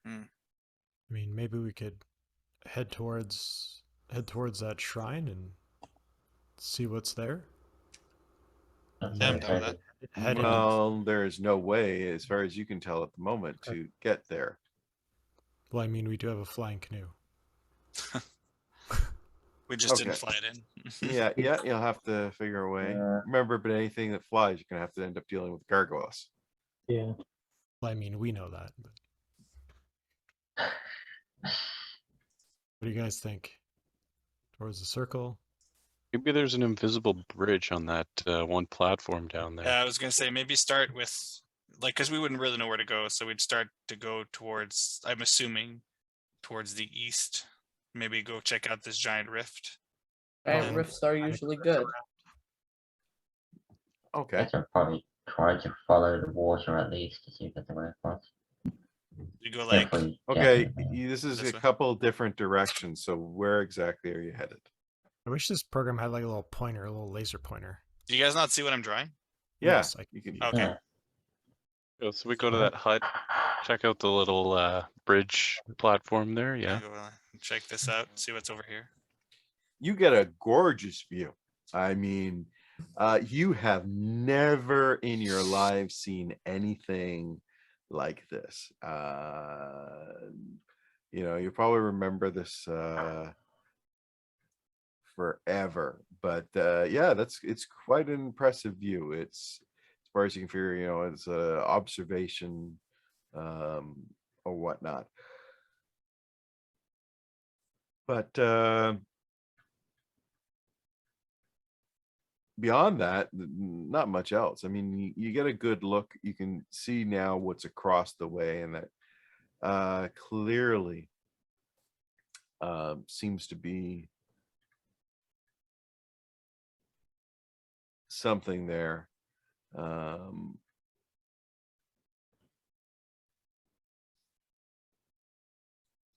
I mean, maybe we could head towards that shrine and see what's there. Well, there is no way, as far as you can tell at the moment, to get there. Well, I mean, we do have a flying canoe. We just didn't fly it in. yeah, you'll have to figure a way. Remember, but anything that flies, you're gonna have to end up dealing with gargoyles. Yeah. Well, I mean, we know that. But... What do you guys think? Towards the circle? Maybe there's an invisible bridge on that one platform down there. I was gonna say maybe start with like because we wouldn't really know where to go, so we'd start to go towards. I'm assuming towards the east. Maybe go check out this giant rift. Right, Um, rifts are usually good. Okay. I should probably try to follow the water at least to see if there's a way across. You go like Hopefully get Okay. to the- This is This a way. couple different directions. So where exactly are you headed? I wish this program had like a little pointer, a little laser pointer. do you guys not see what I'm drawing? Yeah, Yes, you can. Okay. Yeah. Oh, so we go to that hut, check out the little bridge platform there. Yeah. Go, check this out. See what's over here. You get a gorgeous view. I mean, you have never in your life seen anything like this. You probably remember this forever, but yeah, it's quite an impressive view. It's as far as you can figure, it's a observation or whatnot. But beyond that, not much else. I mean, you get a good look. You can see now what's across the way, and that clearly seems to be something there.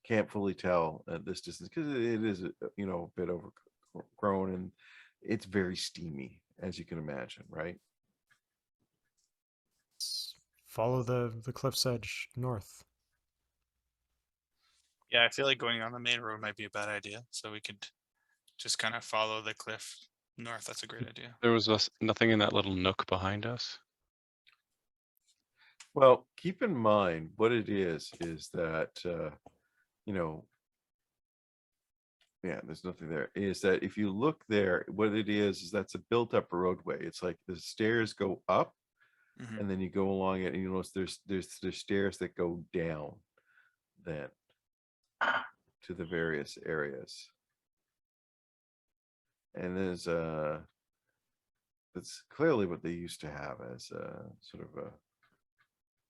Can't fully tell at this distance because it is a bit overgrown, and it's very steamy, as you can imagine, right? Follow the cliff's edge north. Yeah, I feel like going on the main road might be a bad idea. So we could just kind of follow the cliff north. That's a great idea. There was nothing in that little nook behind us. Well, keep in mind what it is that yeah, there's nothing there. Is that if you look there, what it is that's a built-up roadway. It's like the stairs go up, Mhm. and then you go along it, and you notice there's stairs that go down, then to the various areas. And that's clearly what they used to have as a sort of a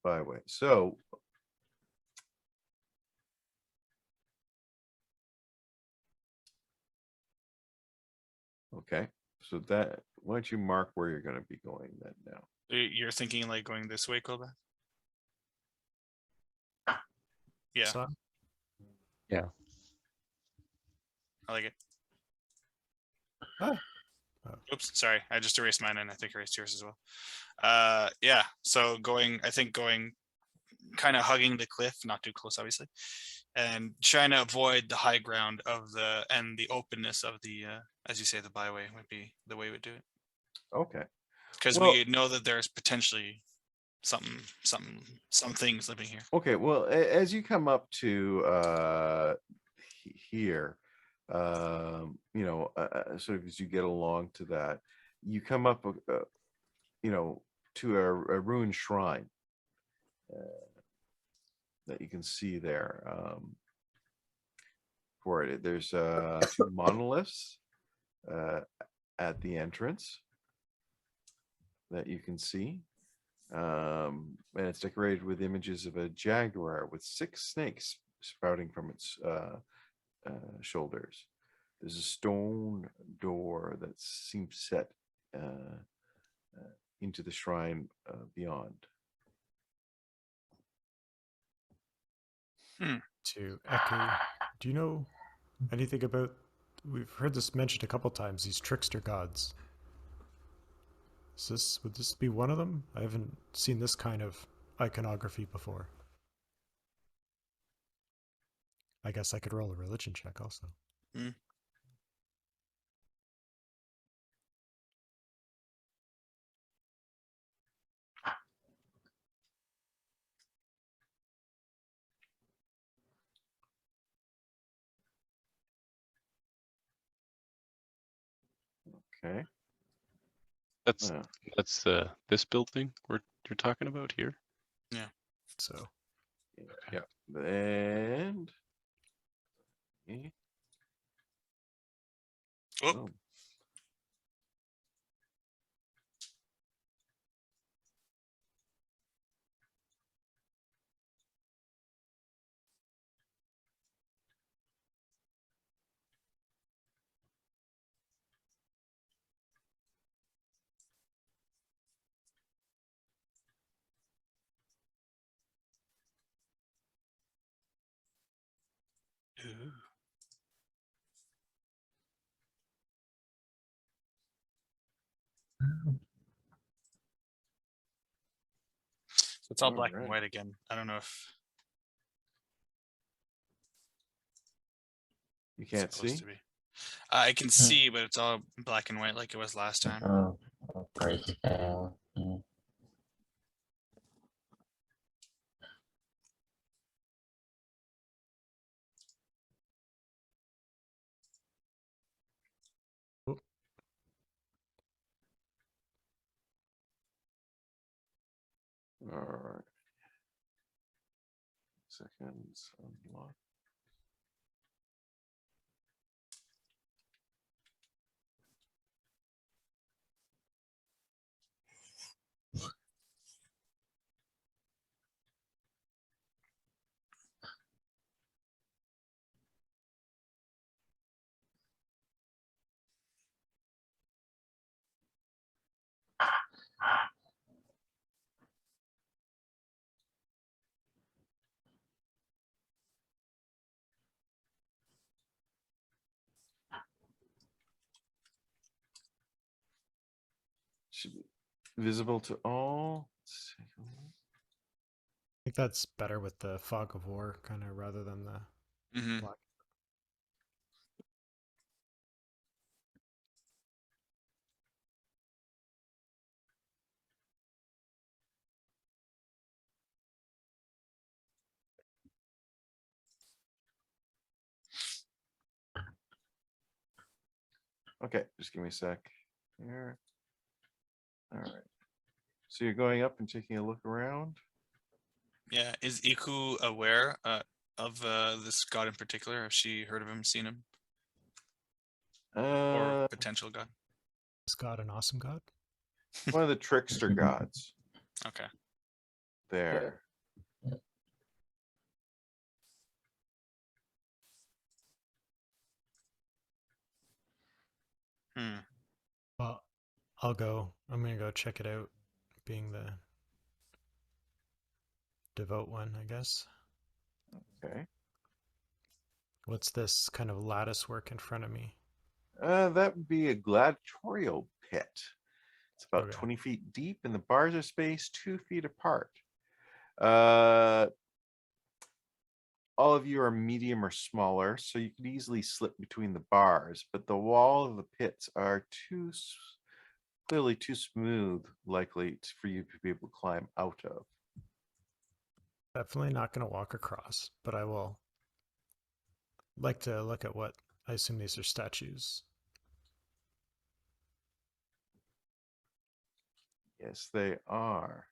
byway. So okay, so that why don't you mark where you're going to be going then now? You're thinking like going this way, Kolbe? Yeah, So, I like it. ah, Oops, sorry. I just erased mine and I think erased yours as well. Yeah, so I think going kind of hugging the cliff, not too close, obviously, and trying to avoid the high ground and the openness of the, as you say, the byway would be the way we would do it. Okay. Because Well- we know that there's potentially some things living here. Okay, well, as you come up to here, sort of as you get along to that, you come up, to a ruined shrine that you can see there. For it, there's two monoliths at the entrance that you can see. And it's decorated with images of a jaguar with 6 snakes sprouting from its shoulders. There's a stone door that seems set into the shrine beyond. to echo, do you know anything about? We've heard this mentioned a couple times. These trickster gods. Would this be one of them? I haven't seen this kind of iconography before. I guess I could roll a religion check also. Okay. That's Yeah. this building you're talking about here. So Yeah. And Oh, It's all black Alright. and white again. I don't know if You it's can't supposed see. to be. I can see, but it's all black and white like it was last time. Oh, grayscale. Yeah. All right. Seconds. Unlock. Should be visible to all. Let's take a look. I think that's better with the fog of war kind of rather than the Hmm. black. Okay, just give me a sec. Here. All right. So you're going up and taking a look around. Yeah. Is Iku aware of this god in particular? Have she heard of him, seen him, or potential god? Is God an awesome god? One of the trickster gods. Okay. There. Hmm. Well, I'll go. I'm gonna go check it out. Being the devout one, I guess. Okay. What's this kind of lattice work in front of me? That would be a gladiatorial pit. It's about Okay. 20 feet deep, and the bars are spaced 2 feet apart. All of you are medium or smaller, so you could easily slip between the bars, but the wall of the pits are clearly too smooth, likely for you to be able to climb out of. Definitely not gonna walk across, but I will like to look at what I assume these are statues. Yes, they are.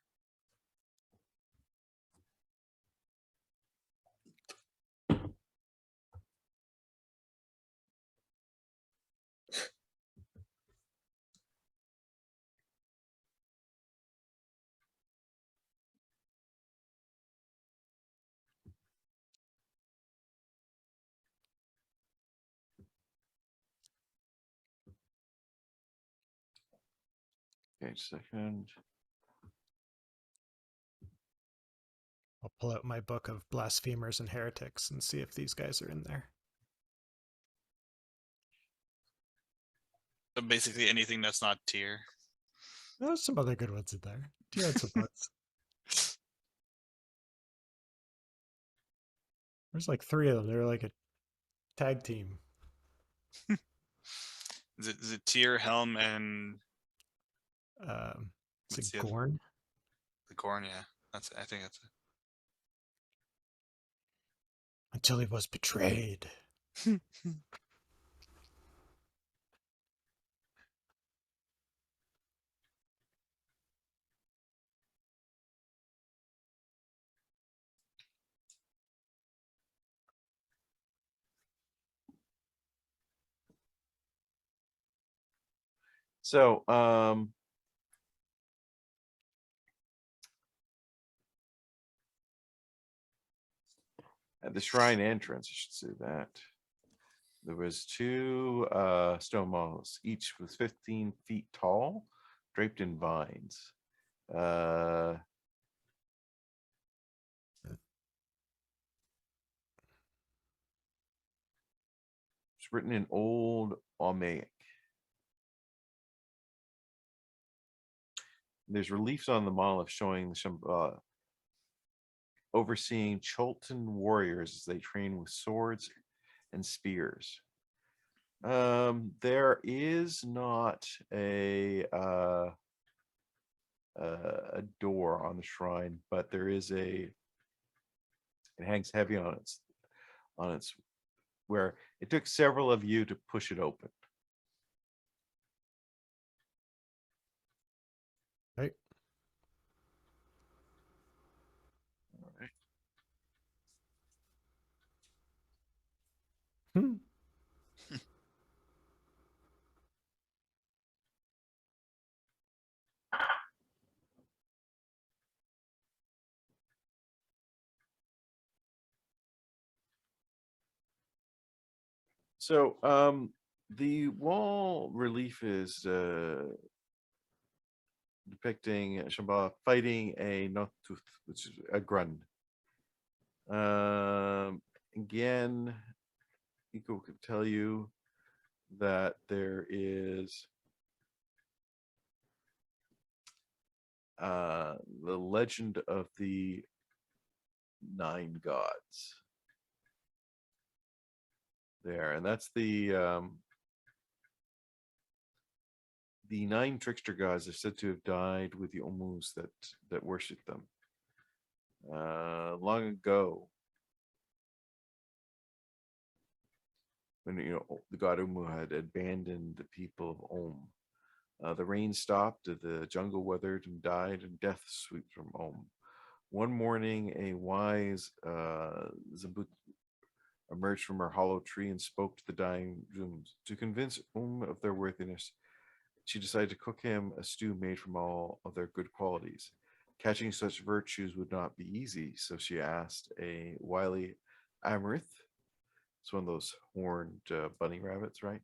Okay, just a second. I'll pull out my book of blasphemers and heretics and see if these guys are in there. So basically anything that's not tier. There's some other good ones in there. You had some books. There's like 3 of them. They're like a tag team. Is it tier, helm, and It's what's a the other? Gorn. The Gorn? Yeah, I think that's it. Until he was betrayed. So, at the shrine entrance, I should say that there was 2 stone models, each was 15 feet tall, draped in vines. It's written in Old Almaic. There's reliefs on the monolith showing the Shambhala overseeing Cholton warriors as they train with swords and spears. There is not a door on the shrine, but there is it hangs heavy on its where it took several of you to push it open. Right. All right. Hmm. So the wall relief is depicting Shamba fighting a Nochtooth, which is a Grund. Again, Eco could tell you that there is the legend of the 9 gods there, and that's the 9 trickster gods are said to have died with the Omus that worship them long ago, when the god Umu had abandoned the people of Om. The rain stopped, the jungle weathered and died, and death swept from Om. One morning, a wise Zabut emerged from her hollow tree and spoke to the dying Zooms. To convince of their worthiness, she decided to cook him a stew made from all of their good qualities. Catching such virtues would not be easy, so she asked a wily Amrith, it's one of those horned bunny rabbits, right,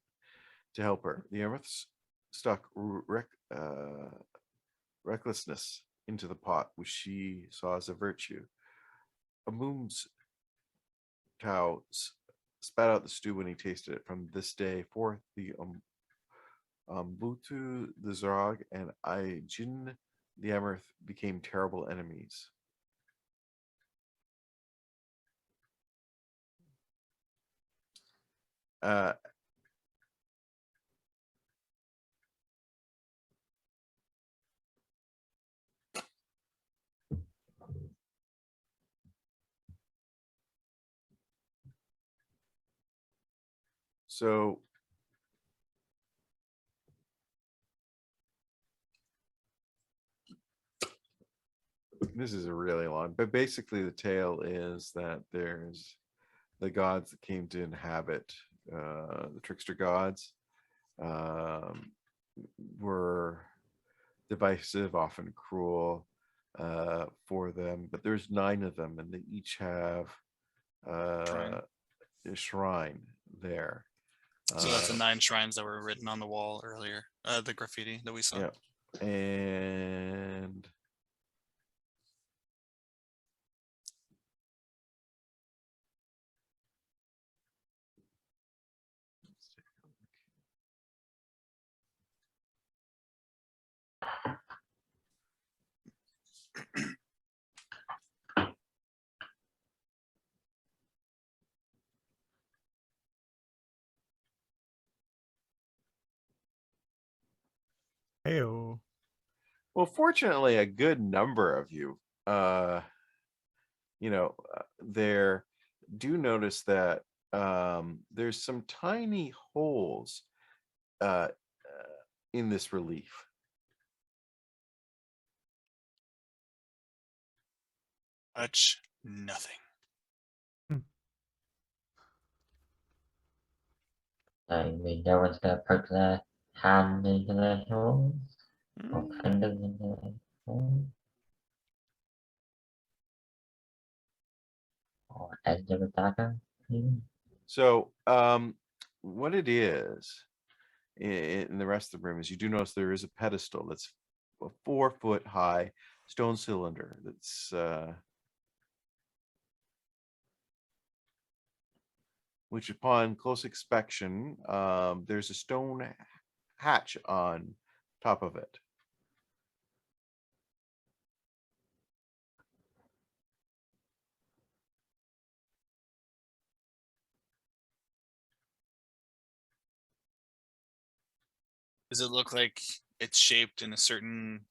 to help her. The Amriths stuck recklessness into the pot, which she saw as a virtue. Amum's cow spat out the stew when he tasted it. From this day forth, the Butu, the Zerog, and Ijin, the Amrith, became terrible enemies. So this is a really long, but basically the tale is that there's the gods that came to inhabit the trickster gods were divisive, often cruel for them, but there's 9 of them, and they each have a shrine there. So that's the 9 shrines that were written on the wall earlier, the graffiti that we saw. Yeah, and Heyo. well, fortunately, a good number of you, there do notice that there's some tiny holes in this relief. Touch nothing. I mean, no one's gonna poke their hand into their holes or fingers into their holes or edge of a dagger, even. So what it is in the rest of the room is you do notice there is a pedestal that's a 4-foot high stone cylinder that's which upon close inspection, there's a stone hatch on top of it. Does it look like it's shaped in a certain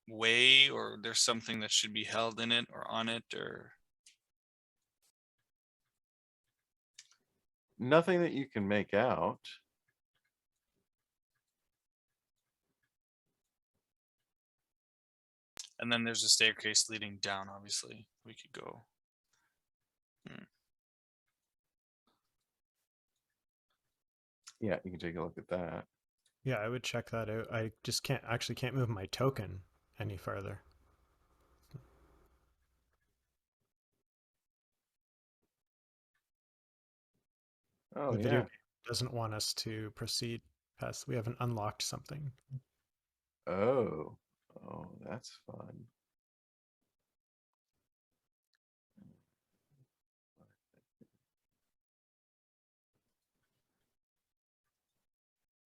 way, or there's something that should be held in it or on it, or? Nothing that you can make out. And then there's a staircase leading down, obviously. We could go. Yeah, you can take a look at that. Yeah, I would check that out. I just can't move my token any further. Oh, The video yeah. game doesn't want us to proceed past. We haven't unlocked something. Oh, that's fun.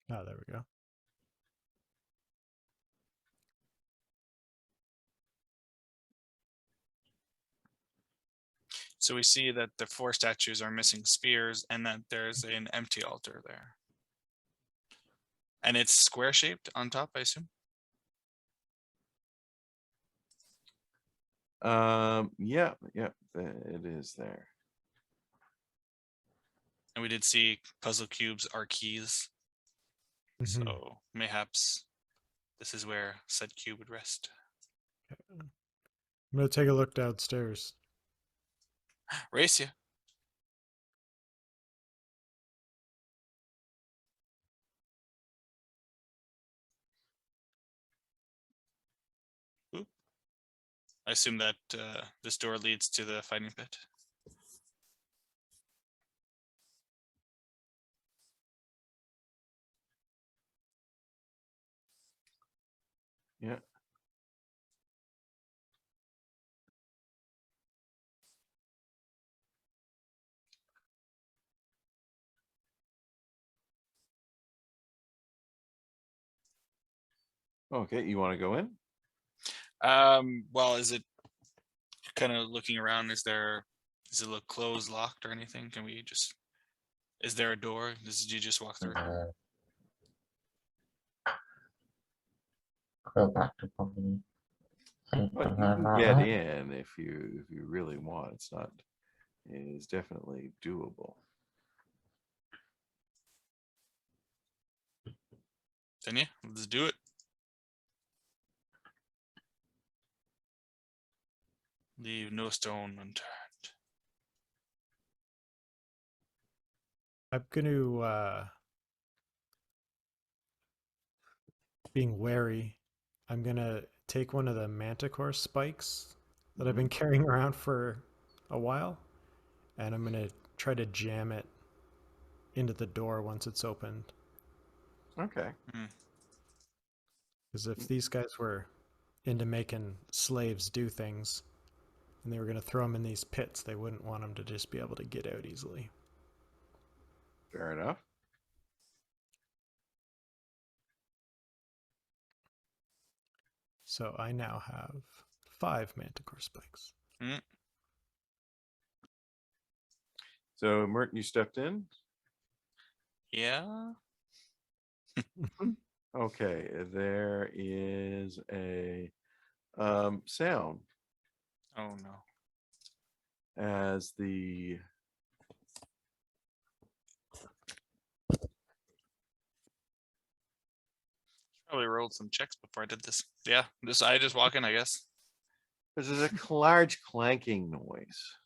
Oh, there we go. So we see that the 4 statues are missing spears and that there's an empty altar there. And it's square shaped on top, I assume? Yeah, it is there. And we did see puzzle cubes are keys. Mhm. So mayhaps this is where said cube would rest. I'm gonna take a look downstairs. Race you. Oop. I assume that this door leads to the fighting pit. Yeah. Okay, you want to go in? Well, is it kind of looking around? Does it look closed, locked, or anything? Can we just, is there a door? Did you just walk through? Go back to probably. But you can get in if you really want. It is definitely doable. Then yeah, let's do it. Leave no stone unturned. I'm gonna being wary. I'm gonna take one of the manticore spikes that I've been carrying around for a while, and I'm gonna try to jam it into the door once it's opened. Okay. Because if these guys were into making slaves do things, and they were gonna throw them in these pits, they wouldn't want them to just be able to get out easily. Fair enough. So I now have 5 manticore spikes. So, Merton, you stepped in? Yeah. Okay, there is a sound Oh no. as the Probably rolled some checks before I did this. Yeah, I just walk in, I guess. there's a large clanking noise.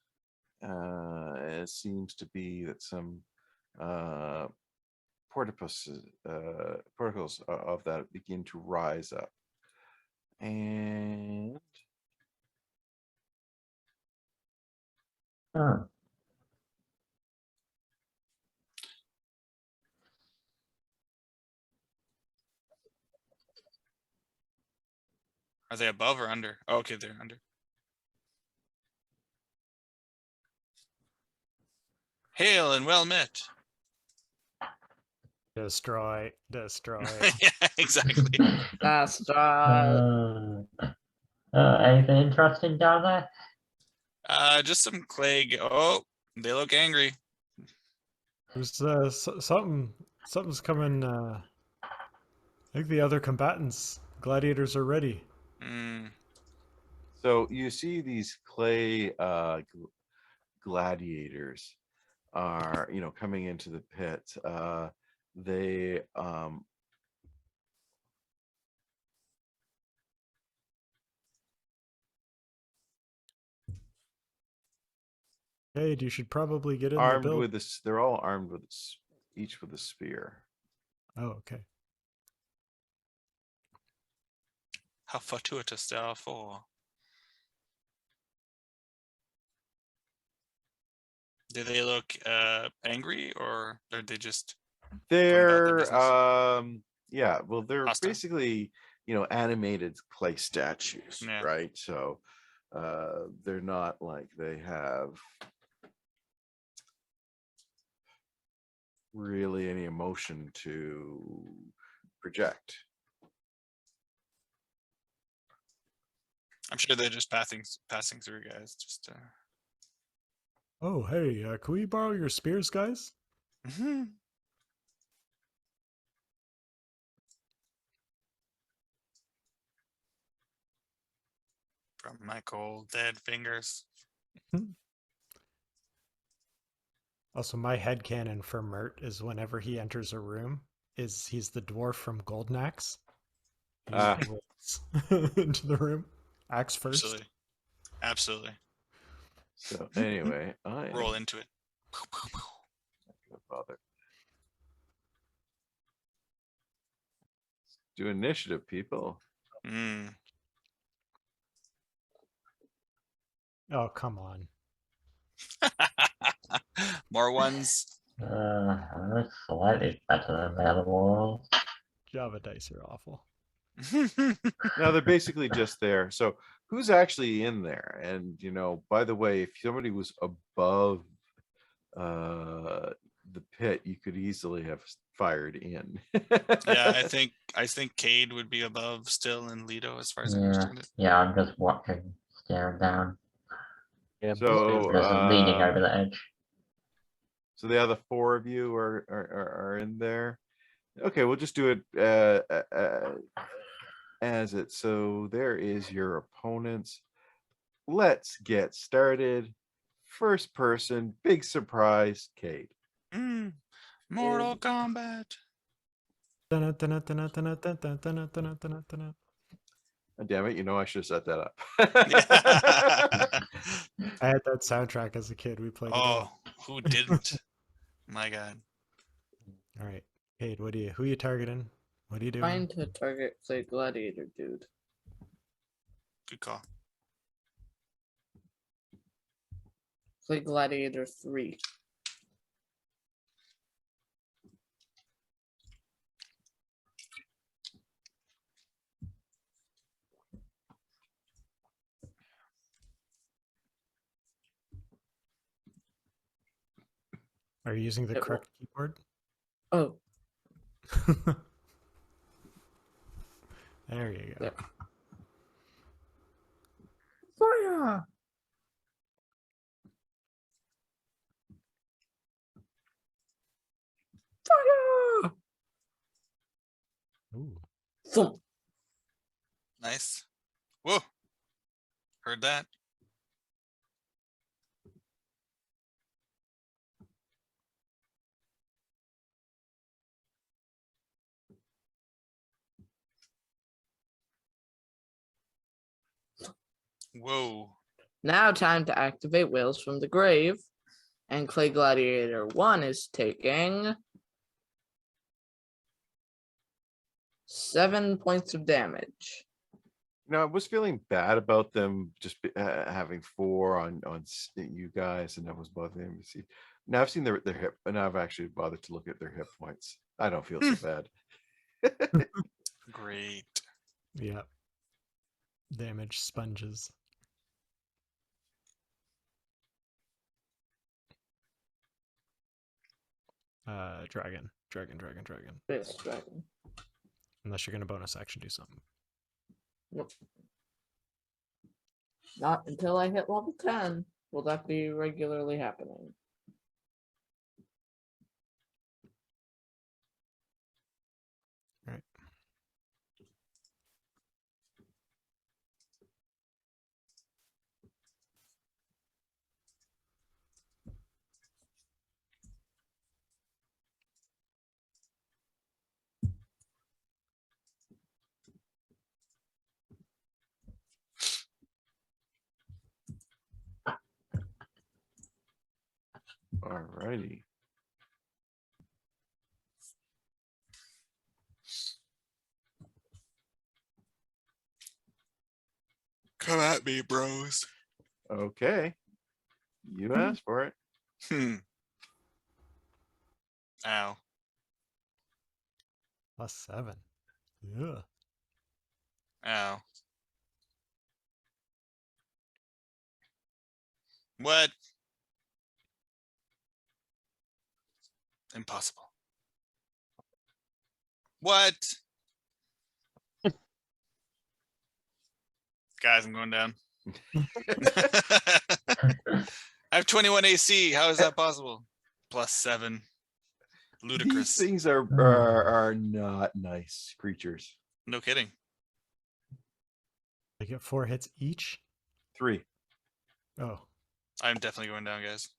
It seems to be that some porticos of that begin to rise up. And Are they above or under? Oh, okay, they're under. Hail and well met. Destroy. Yeah, exactly. That's Anything interesting down there? Just some Clegg. Oh, they look angry. There's something's coming I think the other combatants, gladiators, are ready. Mm. So you see these clay gladiators are, coming into the pit. They Hey, you should probably get in armed the build. with this. They're all armed with each with a spear. Oh, okay. How fortuitous they are for. Do they look angry, or are they just going about their They're business? yeah, well, they're Hostile? basically animated clay statues, Yeah. right? So they're not like they have really any emotion to project. I'm sure they're just passing through, guys. Just Oh, hey, can we borrow your spears, guys? from my cold dead fingers. Also, my headcanon for Mert is whenever he enters a room, he's the dwarf from Golden Axe. He rolls into the room, axe first. Absolutely. Absolutely. So anyway, I am Roll into it. not gonna bother. Do initiative, people. Mm. Oh, come on. More ones. That's slightly better than the other walls. Java dice are awful. Now they're basically just there. So who's actually in there? And by the way, if somebody was above the pit, you could easily have fired in. Yeah, I think Cade would be above still in Lido as far as I understand it. Yeah, I'm just watching, staring down. Yeah, So Just leaning over the edge. so the other four of you are in there. Okay, we'll just do it as it. So there is your opponents. Let's get started. First person, big surprise, Kate. Mortal Kombat. Oh, damn it, I should have set that up. I had that soundtrack as a kid. We played it all. Who didn't? My God. All right. Cade, who are you targeting? What are you doing? Trying to target Clay Gladiator, dude. Good call. Clay Gladiator 3. Are you using the correct keyboard? Oh, There you go. there. Fire! Fire! Ooh. Thump. Nice. Whoa. Heard that. Whoa. Now time to activate Whales from the Grave. And Clay Gladiator 1 is taking 7 points of damage. I was feeling bad about them just having 4 on you guys, and that was bothering me. See, now I've seen their hip, and I've actually bothered to look at their hit points. I don't feel so bad. Great. Yeah. Damage sponges. Dragon. This dragon. Unless you're gonna bonus action do something. Nope. Not until I hit level 10 will that be regularly happening. Right. All righty. Come at me, bros. Okay. You asked for it. Ow. +7. Yeah. Ow. What? Impossible. What? Guys, I'm going down. I have 21 AC. How is that possible? +7. Ludicrous. These things are not nice creatures. No kidding. They get 4 hits each. 3. Oh, I'm definitely going down, guys.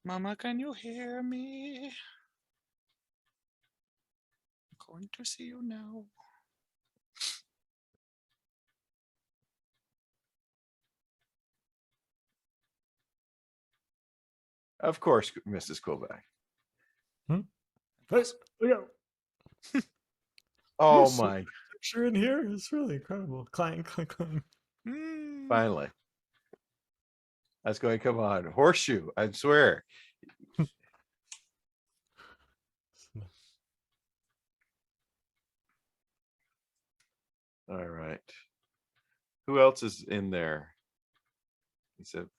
Mama, can you hear me? I'm going to see you now. Of course, Mrs. Kovac. Let's go. Oh Yes. my! Picture in here is really incredible. Clang, clang, clang. Finally, that's going to come on. Horseshoe, I swear. All right. Who else is in there? He said, I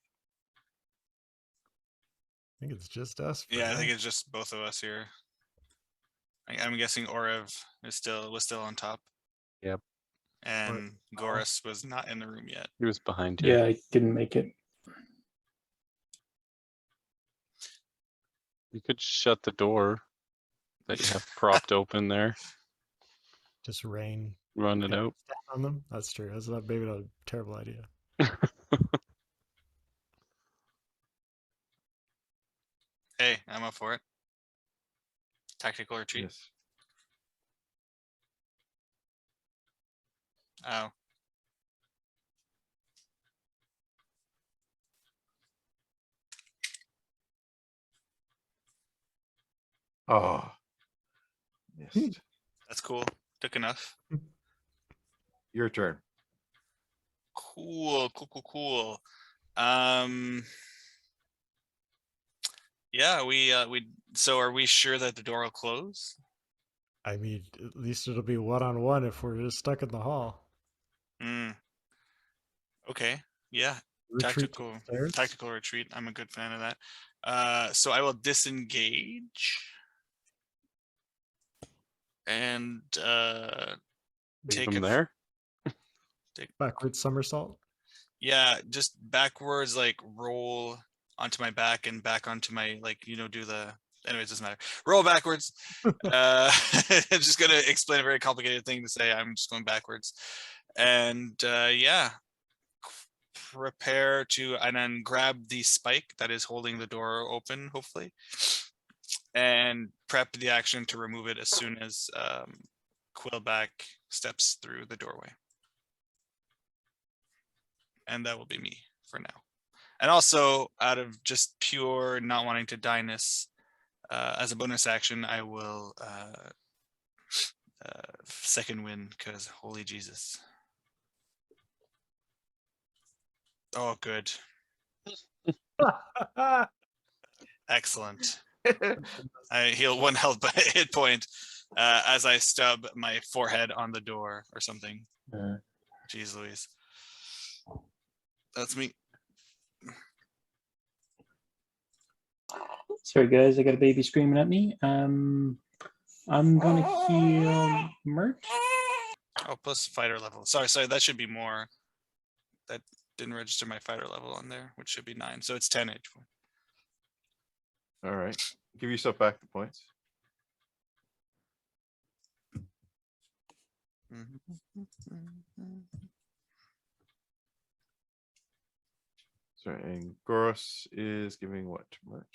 think it's just us. for Yeah, I now. think it's just both of us here. I'm guessing Orev was still on top. Yep. And Goris was not in the room yet. He was behind you. Yeah, I didn't make it. You could shut the door that you have propped open there. Just rain Run it out. on them. That's true. That's not maybe not a terrible idea. Hey, I'm up for it. Tactical retreat. yes. Oh. Oh. Missed. That's cool. Took enough. Your turn. Cool. Yeah, we so are we sure that the door will close? I mean, at least it'll be one-on-one if we're just stuck in the hall. Okay. Yeah. Retreat to the stairs. Tactical retreat. I'm a good fan of that. So I will disengage and Leave take him there. Backward somersault. Yeah, just backwards, like roll onto my back and back onto my, like, do the, anyways, doesn't matter. Roll backwards. I'm just gonna explain a very complicated thing to say. I'm just going backwards. And yeah, prepare to, and then grab the spike that is holding the door open, hopefully, and prep the action to remove it as soon as Quillback steps through the doorway. And that will be me for now. And also, out of just pure not wanting to die-ness, as a bonus action, I will second win, because holy Jesus. Oh, good. Excellent. I heal 1 health hit point as I stub my forehead on the door or something. Jeez Louise. That's me. Sorry, guys, I got a baby screaming at me. I'm gonna heal Mert. Oh, plus fighter level. Sorry, that should be more. That didn't register my fighter level on there, which should be 9. So it's 10 HP. All right. Give yourself back the points. Sorry, and Goros is giving what to Mert?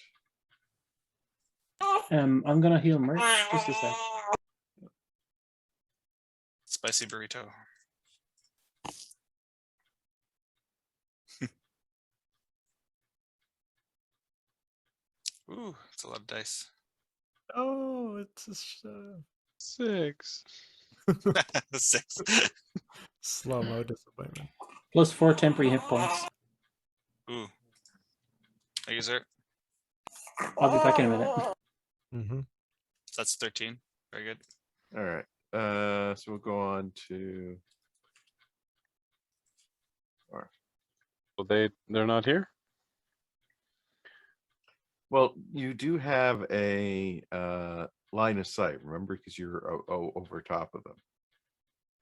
I'm gonna heal Mert. Just a sec. Spicy burrito. Ooh, that's a lot of dice. Oh, it's a 6. 6. slow-mo disappointment. Plus 4 temporary hit points. Ooh. Thank you, sir. I'll be back in a minute. Mm-hmm. So that's 13. Very good. All right. So we'll go on to. Well, they're not here. Well, you do have a line of sight, remember, because you're over top of them.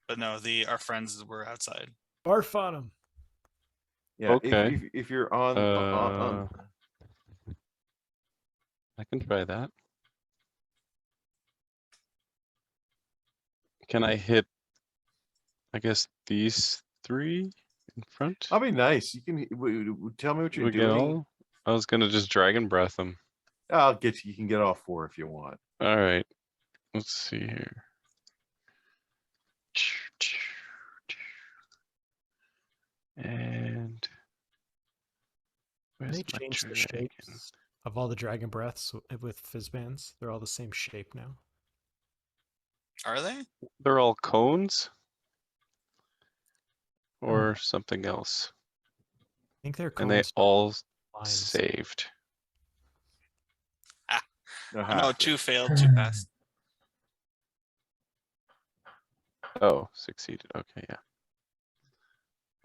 But no, our friends were outside. Barf on him. Yeah. Okay. If you're on. I can try that. Can I hit, I guess, these 3 in front? I'll be nice. You can tell me what you're We get doing. all? I was gonna just dragon breath them. I'll get you. You can get all 4 if you want. All right. Let's see here. And where's They my changed the dragon? shapes of all the dragon breaths with fizzbands. They're all the same shape now. Are they? They're all cones? Or something else? I think they're And they cones. all Lines. saved. No, 2 failed, 2 passed. Oh, succeeded. Okay, yeah.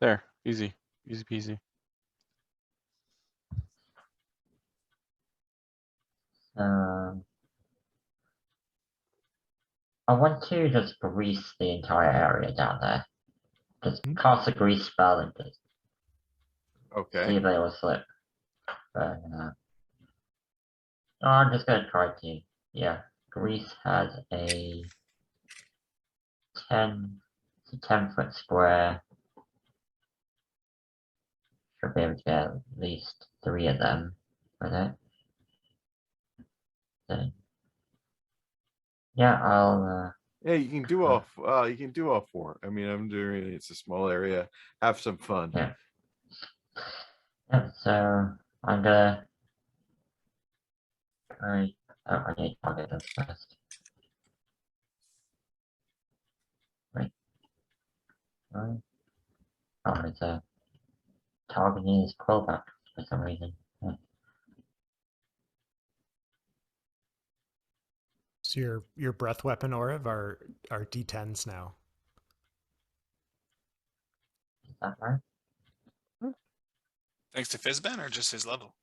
There, easy. Easy peasy. I want to just grease the entire area down there. Just cast a grease spell and just see Okay. if they will slip. But no, I'm just gonna try to. Yeah, grease has a 10 foot square. Should be able to get at least 3 of them with it. So, yeah, I'll. Yeah, you can do all. You can do all 4. I mean, I'm doing. It's a small area. Have some fun. Yeah. Yeah. So I'm gonna. I need to target them first. Wait. Right. Oh, it's a targeting his callback for some reason. Yeah. So your breath weapon Oriv are D10s now. Is that right? Thanks to Fizzban or just his level?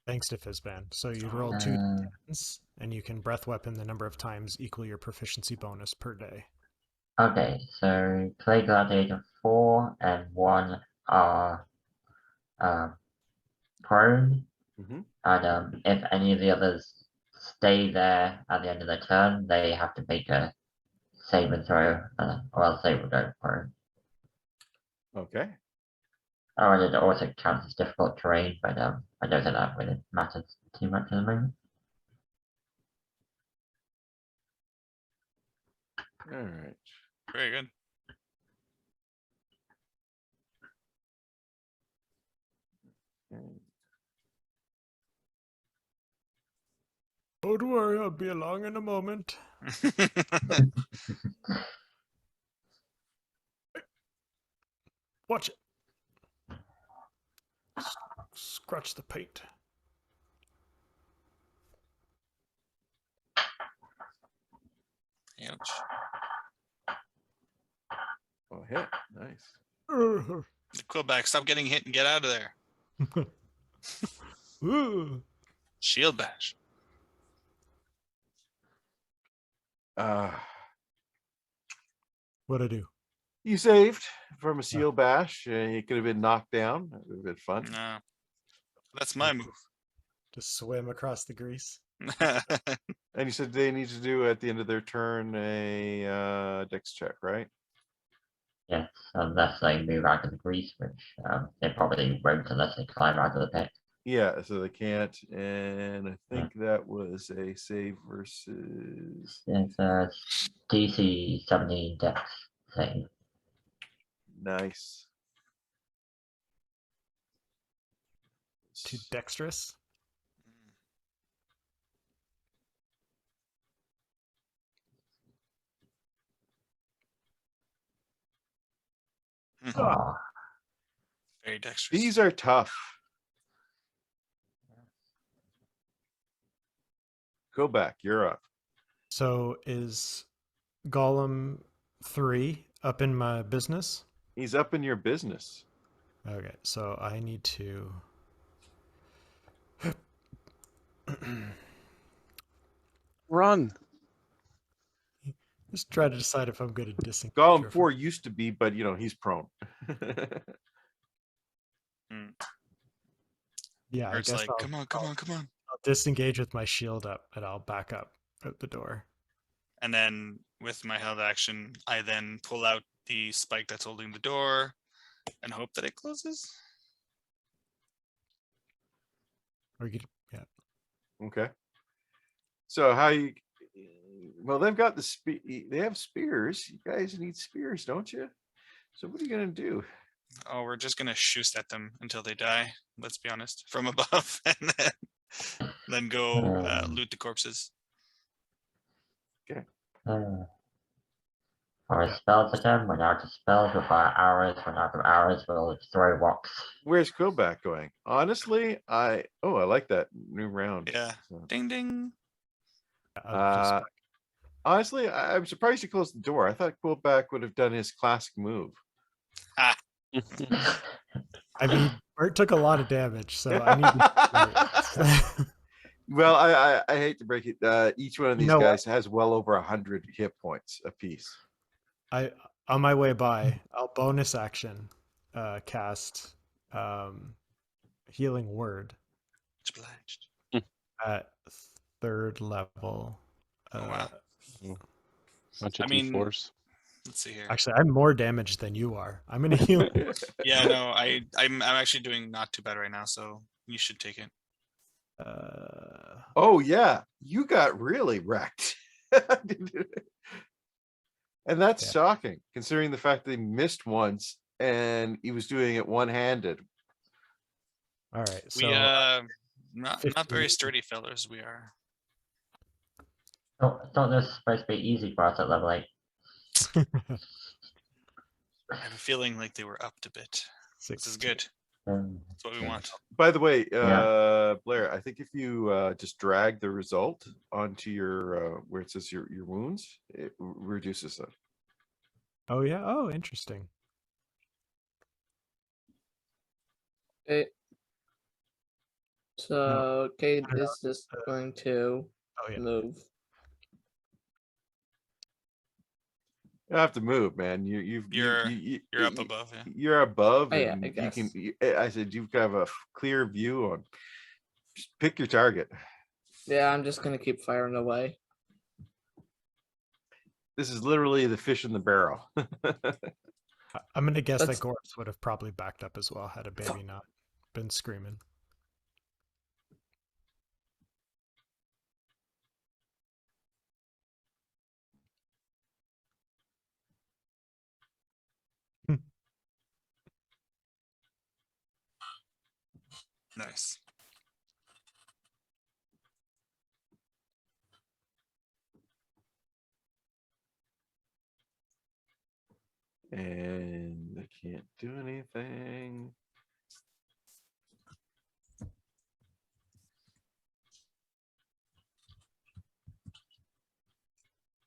Thanks to Fizzban. So you roll 2 D10s, and you can breath weapon the number of times equal your proficiency bonus per day. Okay, so Clay Gladiator 4 and 1 are prone, and if any of the others stay there at the end of their turn, they have to make a save and throw, or else they will go prone. Okay. Oh, and it also counts as difficult terrain, but I don't think that really matters too much at the moment. All right. Very good. Don't worry, I'll be along in a moment. Watch it. Scratch the paint. Ouch. Oh, hit. Nice. Quillback, stop getting hit and get out of there. Shield bash. What'd I do? You saved from a seal bash. You could have been knocked down. That would have been fun. No. That's my move. Just swim across the grease. And you said they need to do at the end of their turn a dex check, right? Yes, unless they move out of the grease, which they probably won't unless they climb out of the pit. Yeah, so they can't. And I think that was a save versus. It's a DC 17 dex save. Nice. Too dexterous. Oh, Very dexterous. These are tough. Go back. You're up. So is Golem 3 up in my business? He's up in your business. Okay, so I need to Run. just try to decide if I'm going to disengage. Golem or if 4 used to be, but he's prone. Yeah, Or I it's guess like, come on. I'll disengage with my shield up and I'll back up out the door. And then with my held action, I then pull out the spike that's holding the door and hope that it closes. Or you could, yeah. Okay. So how you? Well, they've got they have spears. You guys need spears, don't you? So what are you gonna do? Oh, we're just gonna shoot at them until they die. Let's be honest, from above, and then go loot the corpses. our spells again. When out of spells, we'll fire arrows. When out of arrows, we'll throw rocks. Where's Koback going? Honestly, I like that new round. Yeah. So, Ding ding. honestly, I'm surprised he closed the door. I thought Koback would have done his classic move. I mean, Bert took a lot of damage, so I need to. Well, I hate to break it. Each one of these You know guys has well over 100 hit points apiece. On my way by, I'll bonus action cast Healing Word Obliged. at 3rd level. Oh, wow. Bunch I of mean, D4s. Let's see here. Actually, I'm more damaged than you are. I'm gonna heal. Yeah, no, I'm actually doing not too bad right now, so you should take it. Oh yeah, you got really wrecked. And that's Yeah. shocking, considering the fact that he missed once and he was doing it one-handed. All right, so We not very 15. sturdy fellas. We are. Thought this was supposed to be easy for us at level 8. I have a feeling like they were upped a bit. This is good. That's what we want. By the way, Yeah. Blair, I think if you just drag the result onto your where it says your wounds, it reduces them. Oh yeah. Oh, interesting. Okay. So Kate I don't know, is just going to Oh yeah. move. You don't have to move, man. You're up above, yeah. You're above, Oh, yeah, and I you guess. can. I said you've got a clear view on. Just pick your target. Yeah, I'm just gonna keep firing away. This is literally the fish in the barrel. I'm gonna guess That's- that Gorps would have probably backed up as well had a baby not been screaming. Nice. And I can't do anything.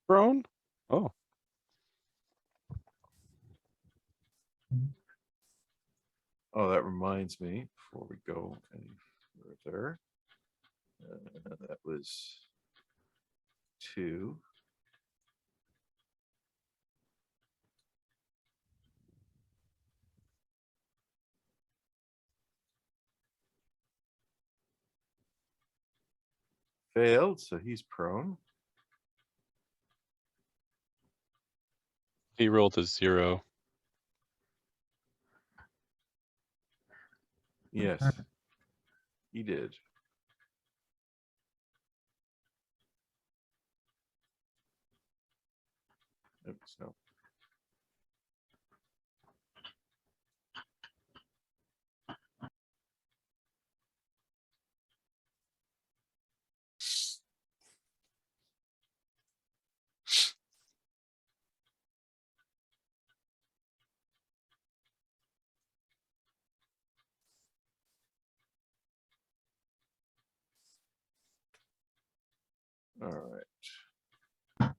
Prone? Oh. Oh, that reminds me, before we go any further, that was 2. Failed, so he's prone. He rolled a 0. Yes, he did. Oops, no. All right.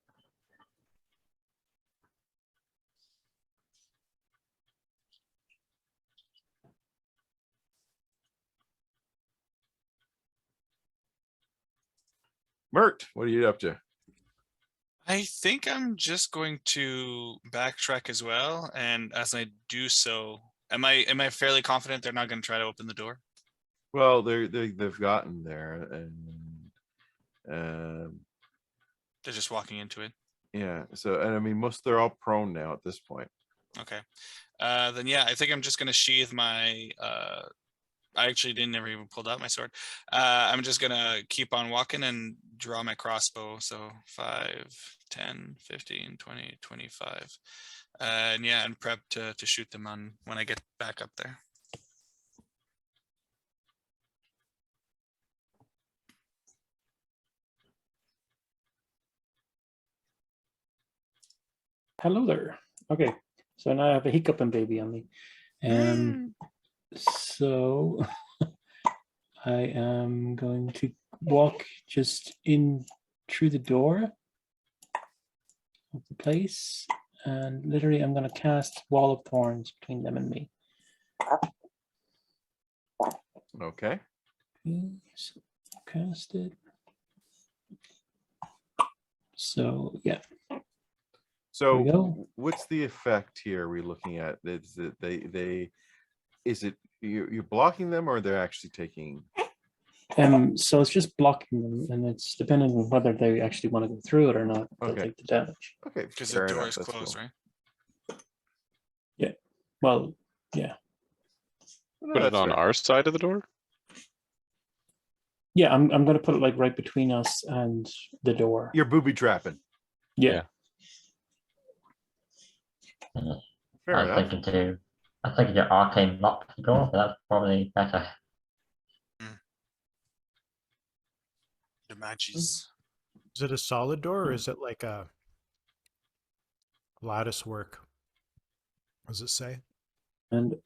Mert, what are you up to? I think I'm just going to backtrack as well, and as I do so, am I fairly confident they're not going to try to open the door? Well, they've gotten there, and They're just walking into it. yeah. So, and I mean, they're all prone now at this point. Okay. Then yeah, I think I'm just gonna sheathe my I actually never even pulled out my sword. I'm just gonna keep on walking and draw my crossbow. So 5, 10, 15, 20, 25. And yeah, and prep to shoot them on when I get back up there. Hello there. Okay, so now I have a hiccuping baby on me. So I am going to walk just in through the door of the place, and literally I'm going to cast Wall of Thorns between them and me. Okay. Okay, so cast it. So yeah. There we go. So what's the effect here we're looking at? Is it is it you're blocking them, or they're actually taking? So it's just blocking them, and it's depending on whether they actually want to go through it or not. They'll Okay. take the damage. Okay, Because the fair door enough, is that's closed, cool. right? Well, yeah. No, Put it that's on fair. our side of the door? Yeah, I'm going to put it like right between us and the door. You're booby trapping. Yeah. Fair I was enough. thinking to arcane lock the door, but that's probably better. The magies. Is it a solid door or is it like a lattice work? What does it say? And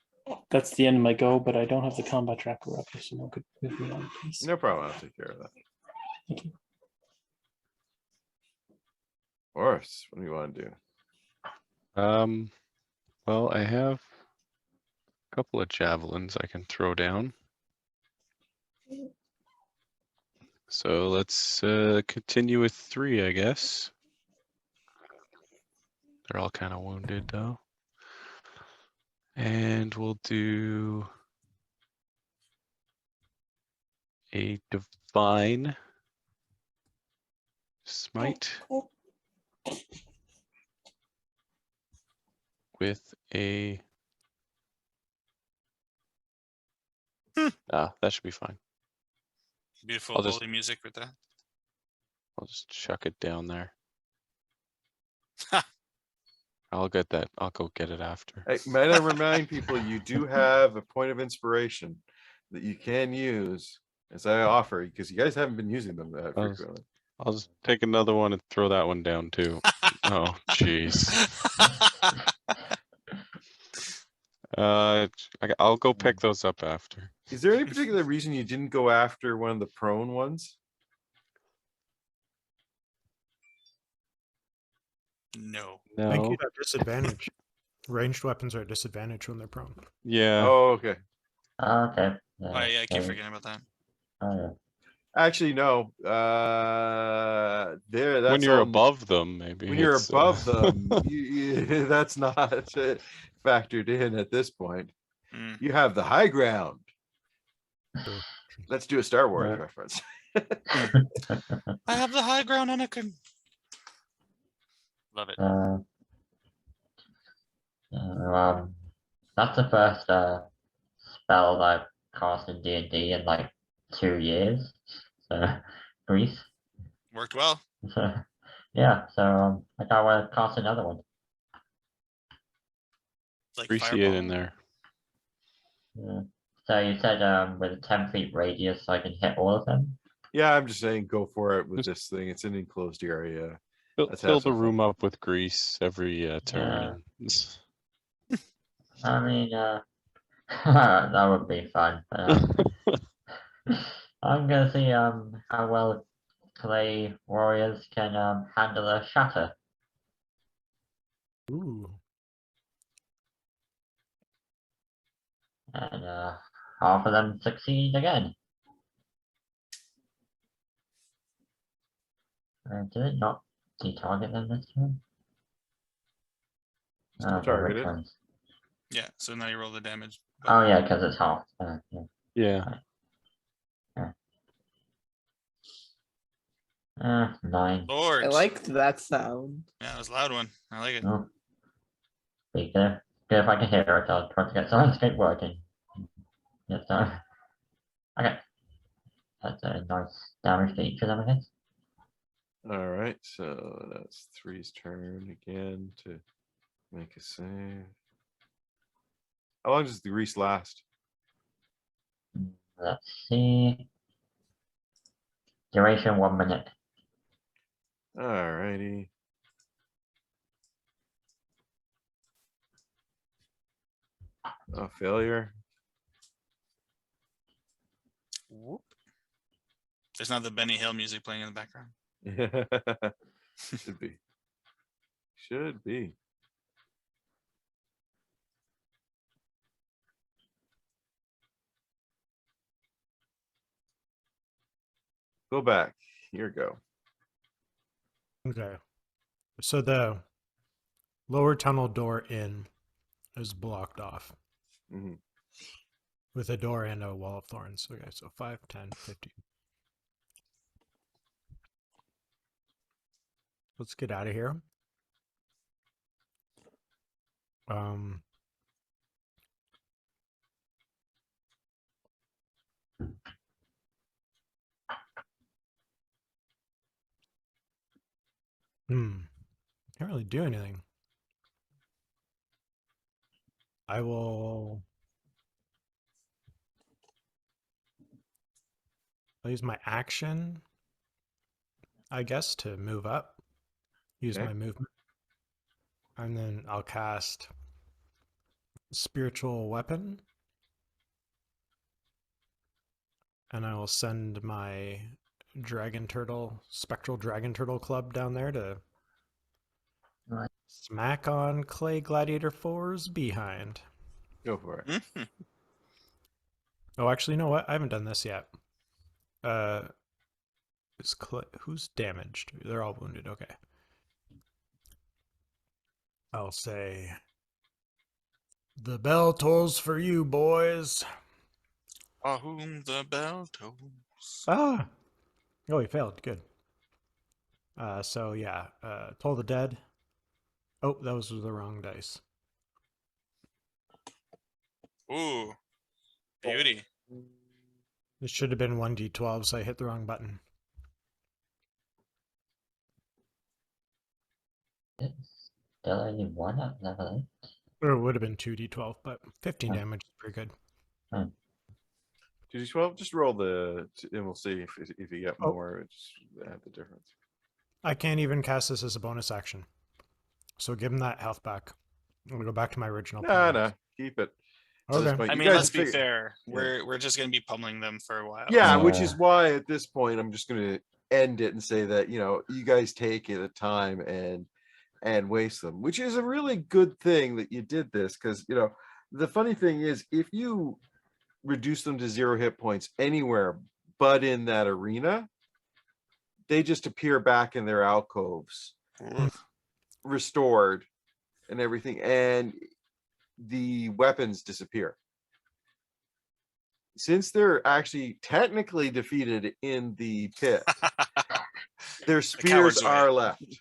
that's the end of my go, but I don't have the combat tracker up here, so no could move me on, please. No problem. I'll take care of that. Thank you. Boris, what do you want to do? Well, I have a couple of javelins I can throw down. So let's continue with 3, I guess. They're all kind of wounded though. And we'll do a divine smite with a that should be fine. Beautiful I'll just- holy music with that. I'll just chuck it down there. I'll get that. I'll go get it after. Hey, might I remind people, you do have a point of inspiration that you can use, as I offer, because you guys haven't been using them that frequently. I'll just take another one and throw that one down too. Oh, jeez. I'll go pick those up after. Is there any particular reason you didn't go after one of the prone ones? No. I think No. you'd have disadvantage. Ranged weapons are at disadvantage when they're prone. Yeah. Oh, okay. Okay. Oh yeah, I keep forgetting about that. Oh, Actually, no. That's When you're all- above them, maybe. when you're it's, above them, that's not factored in at this point. Mm. You have the high ground. True. Let's do a Star Wars Yeah. reference. I have the high ground, Anakin. Love it. That's the first spell I've cast in D&D in like 2 years. So, Greece. Worked well. So, yeah, so I thought I would cast another one. Like Appreciate fireball. in there. Yeah. So you said with a 10-feet radius, I can hit all of them? Yeah, I'm just saying, go for it with this thing. It's an enclosed area. Let's have Fill the some fun. room up with grease every turn. I mean, that would be fun. I'm gonna see how well clay warriors can handle a shatter. Ooh. And half of them succeed again. Did it not de-target them this time? Still Okay, which targeted. ones? Yeah, so now you roll the damage. Oh yeah, because it's half. Yeah. Yeah. 9. Lord. I liked that sound. Yeah, it was a loud one. I like it. Oh. Be good. Good if I can hear it, I'll try to get some escape working. Yes, okay. That's a nice damage to each of them, I guess. All right, so that's 3's turn again to make a save. How long does the grease last? Let's see. Duration 1 minute. All righty. Oh, failure. Whoop. There's not the Benny Hill music playing in the background. Should be. Should be. Go back. Here go. Okay. So the lower tunnel door in is blocked off Mhm. with a door and a wall of thorns. Okay, so 5, 10, 15. Let's get out of here. Can't really do anything. I will use my action, I guess, to move up. Use Okay. my movement. And then I'll cast Spiritual Weapon. And I will send my Spectral Dragon Turtle Club down there to Right. smack on Clay Gladiator 4's behind. Go for it. Mhm. Oh, actually, you know what? I haven't done this yet. Who's damaged? They're all wounded. Okay. I'll say, the bell tolls for you, boys. On whom the bell tolls. Ah! Oh, he failed. Good. So, yeah. Toll the dead. Oh, those were the wrong dice. Ooh. Beauty. This should have been 1d12, so I hit the wrong button. It's still only 1 at level Or it would have been 2d12, but 15 Oh. damage is pretty good. 8. 2d12. Just roll the, and we'll see if you get Oh. more. Just add the difference. I can't even cast this as a bonus action. So give him that health back. I'm going to go back to my original plan. No, keep it. At Okay. this point, I you mean, guys let's have be figured- fair. Yeah. We're just gonna be pummeling them for a while. Yeah, so- which is why at this point I'm just going to end it and say that you guys take it a time and waste them, which is a really good thing that you did this because the funny thing is if you reduce them to 0 hit points anywhere but in that arena, they just appear back in their alcoves, Ugh. restored and everything, and the weapons disappear. Since they're actually technically defeated in the pit, their spears coward's way. are left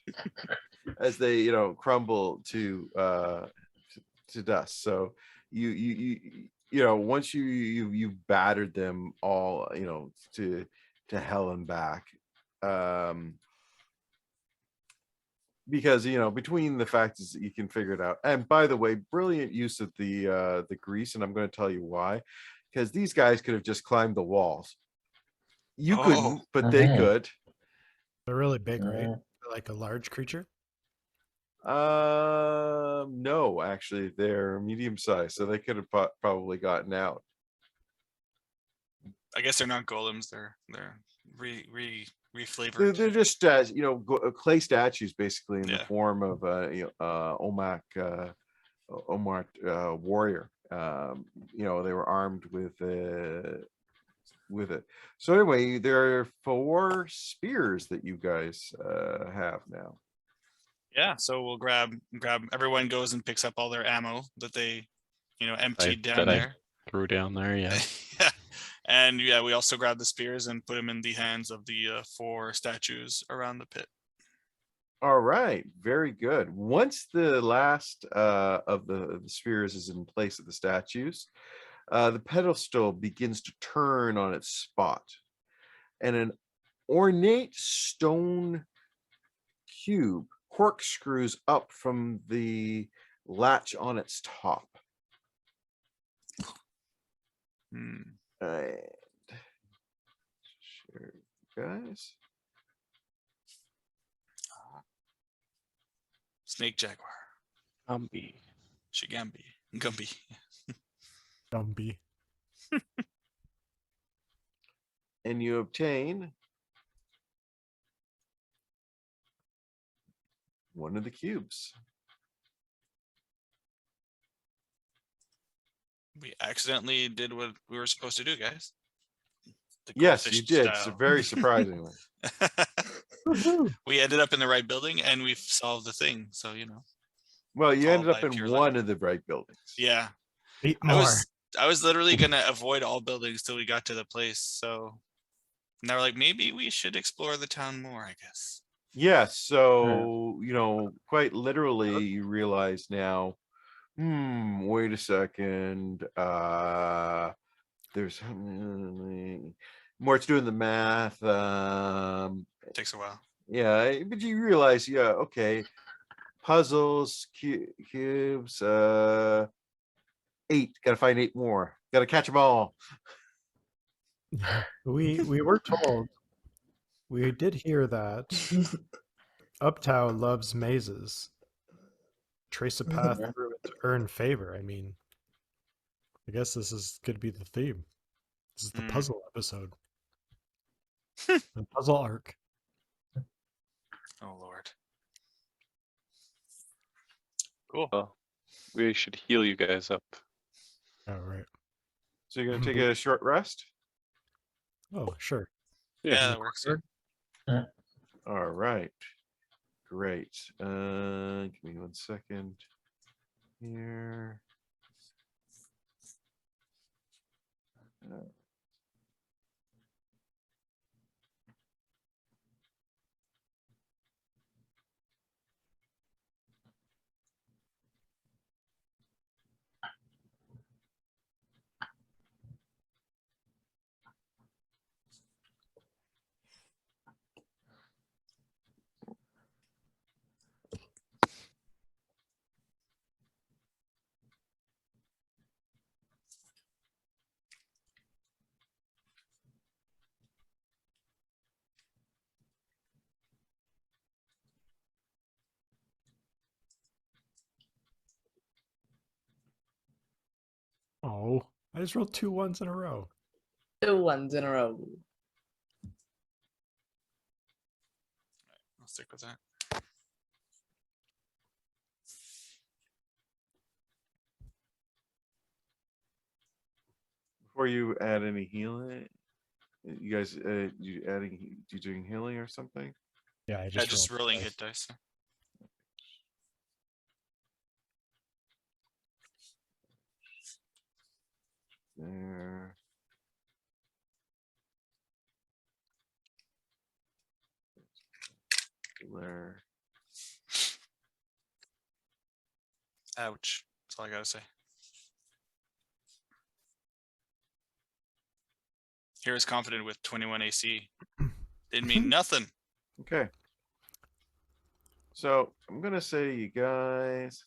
as they crumble to dust. So you once you've battered them all to hell and back, because between the fact is that you can figure it out, and by the way, brilliant use of the grease, and I'm going to tell you why, because these guys could have just climbed the walls. You couldn't, but they could. They're really big, right? Yeah. They're like a large creature. No, actually, they're medium sized, so they could have probably gotten out. I guess they're not golems. They're Reflavored. They're just clay statues, basically, in the Yeah. form of Omar warrior. They were armed with it. So anyway, there are 4 spears that you guys have now. Yeah, so we'll grab. Everyone goes and picks up all their ammo that they, emptied down there. I threw down there. Yeah. Yeah. And yeah, we also grab the spears and put them in the hands of the 4 statues around the pit. All right, very good. Once the last of the spears is in place of the statues, the pedestal begins to turn on its spot, and an ornate stone cube corkscrews up from the latch on its top. Hmm. And sure, guys. Snake jaguar. Shigambi. Gumby. Gumby. And you obtain one of the cubes. We accidentally did what we were supposed to do, guys. The Yes, goldfish you did. So style. very surprisingly. We ended up in the right building and we've solved the thing. So, Well, you All ended up by in pure one luck. of the right buildings. yeah. 8 I more. was literally gonna avoid all buildings till we got to the place. So now we're like, maybe we should explore the town more, I guess. Yes. So, quite literally, you realize now, wait a second. There's more to doing the math. It takes a while. Yeah, but you realize, okay. Puzzles, cubes, 8. Gotta find 8 more. Gotta catch them all. We were told, we did hear that Uptown loves mazes. Trace a path through it to earn favor. I mean, I guess this could be the theme. This is the puzzle episode. The puzzle arc. Oh Lord. Cool. Well, we should heal you guys up. All right. So you're gonna take a short rest? Oh, sure. Yeah, that works. All right. Great. Give me 1 second here. Oh, I just rolled 2 1s in a row. 2 1s in a row. I'll stick with that. Before you add any healing, you guys, you doing healing or something? Yeah, I Yeah, just, just rolled rolling dice. hit dice. There. There. Ouch. That's all I gotta say. Here is confident with 21 AC. Didn't mean nothing. Okay. So I'm gonna say, you guys,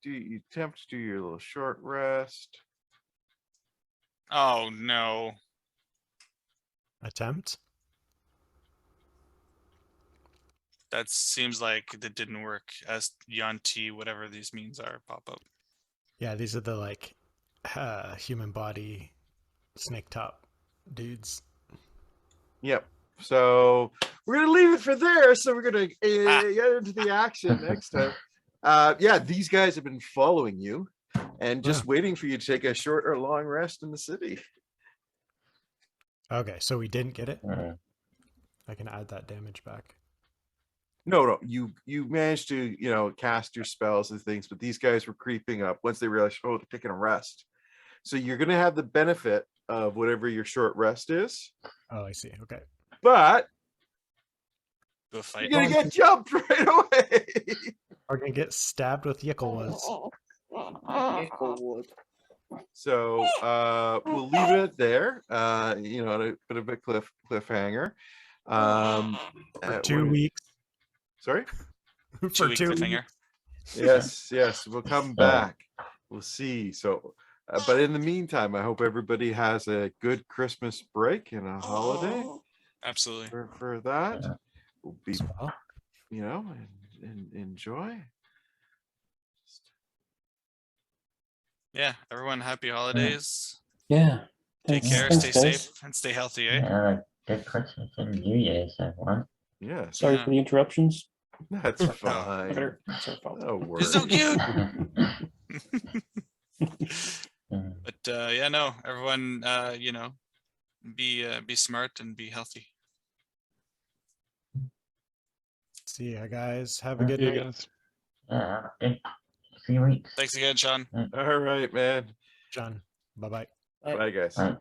you attempt to do your little short rest. Oh no. Attempt? That seems like that didn't work as Yanti, whatever these means are, pop up. Yeah, these are the human body snake top dudes. Yep. So we're gonna leave it for there. So we're gonna get into the action next time. Yeah, these guys have been following you and just waiting for you to take a short or long rest in the city. Okay, so we didn't get it. Mhm. I can add that damage back. No, you managed to cast your spells and things, but these guys were creeping up once they realized, oh, they're taking a rest. So you're gonna have the benefit of whatever your short rest is, Oh, I see. Okay. but Go fight. you're gonna get jumped right away. We're gonna get stabbed with Yicklewoods. So we'll leave it at there. At a bit of a cliffhanger. For 2 weeks. Sorry? For 2-week 2 cliffhanger. weeks. Yes, we'll come back. We'll see. So, but in the meantime, I hope everybody has a good Christmas break and a holiday. Absolutely. For that, we'll be, Well, and enjoy. Yeah, everyone, happy holidays. Yeah. Take Thanks. care, Thanks, stay guys. safe, and stay healthy, eh? Yeah, good Christmas and New Year's, everyone. Yeah, Sorry Yeah. for the interruptions. that's fine. It's our fault. No You're so worries. cute. But yeah, no, everyone, be smart and be healthy. see ya, guys. Have a good Yeah, night. guys. Yeah, good 3 weeks. Thanks again, Sean. All right, man. John. Bye-bye. Bye, guys. Right.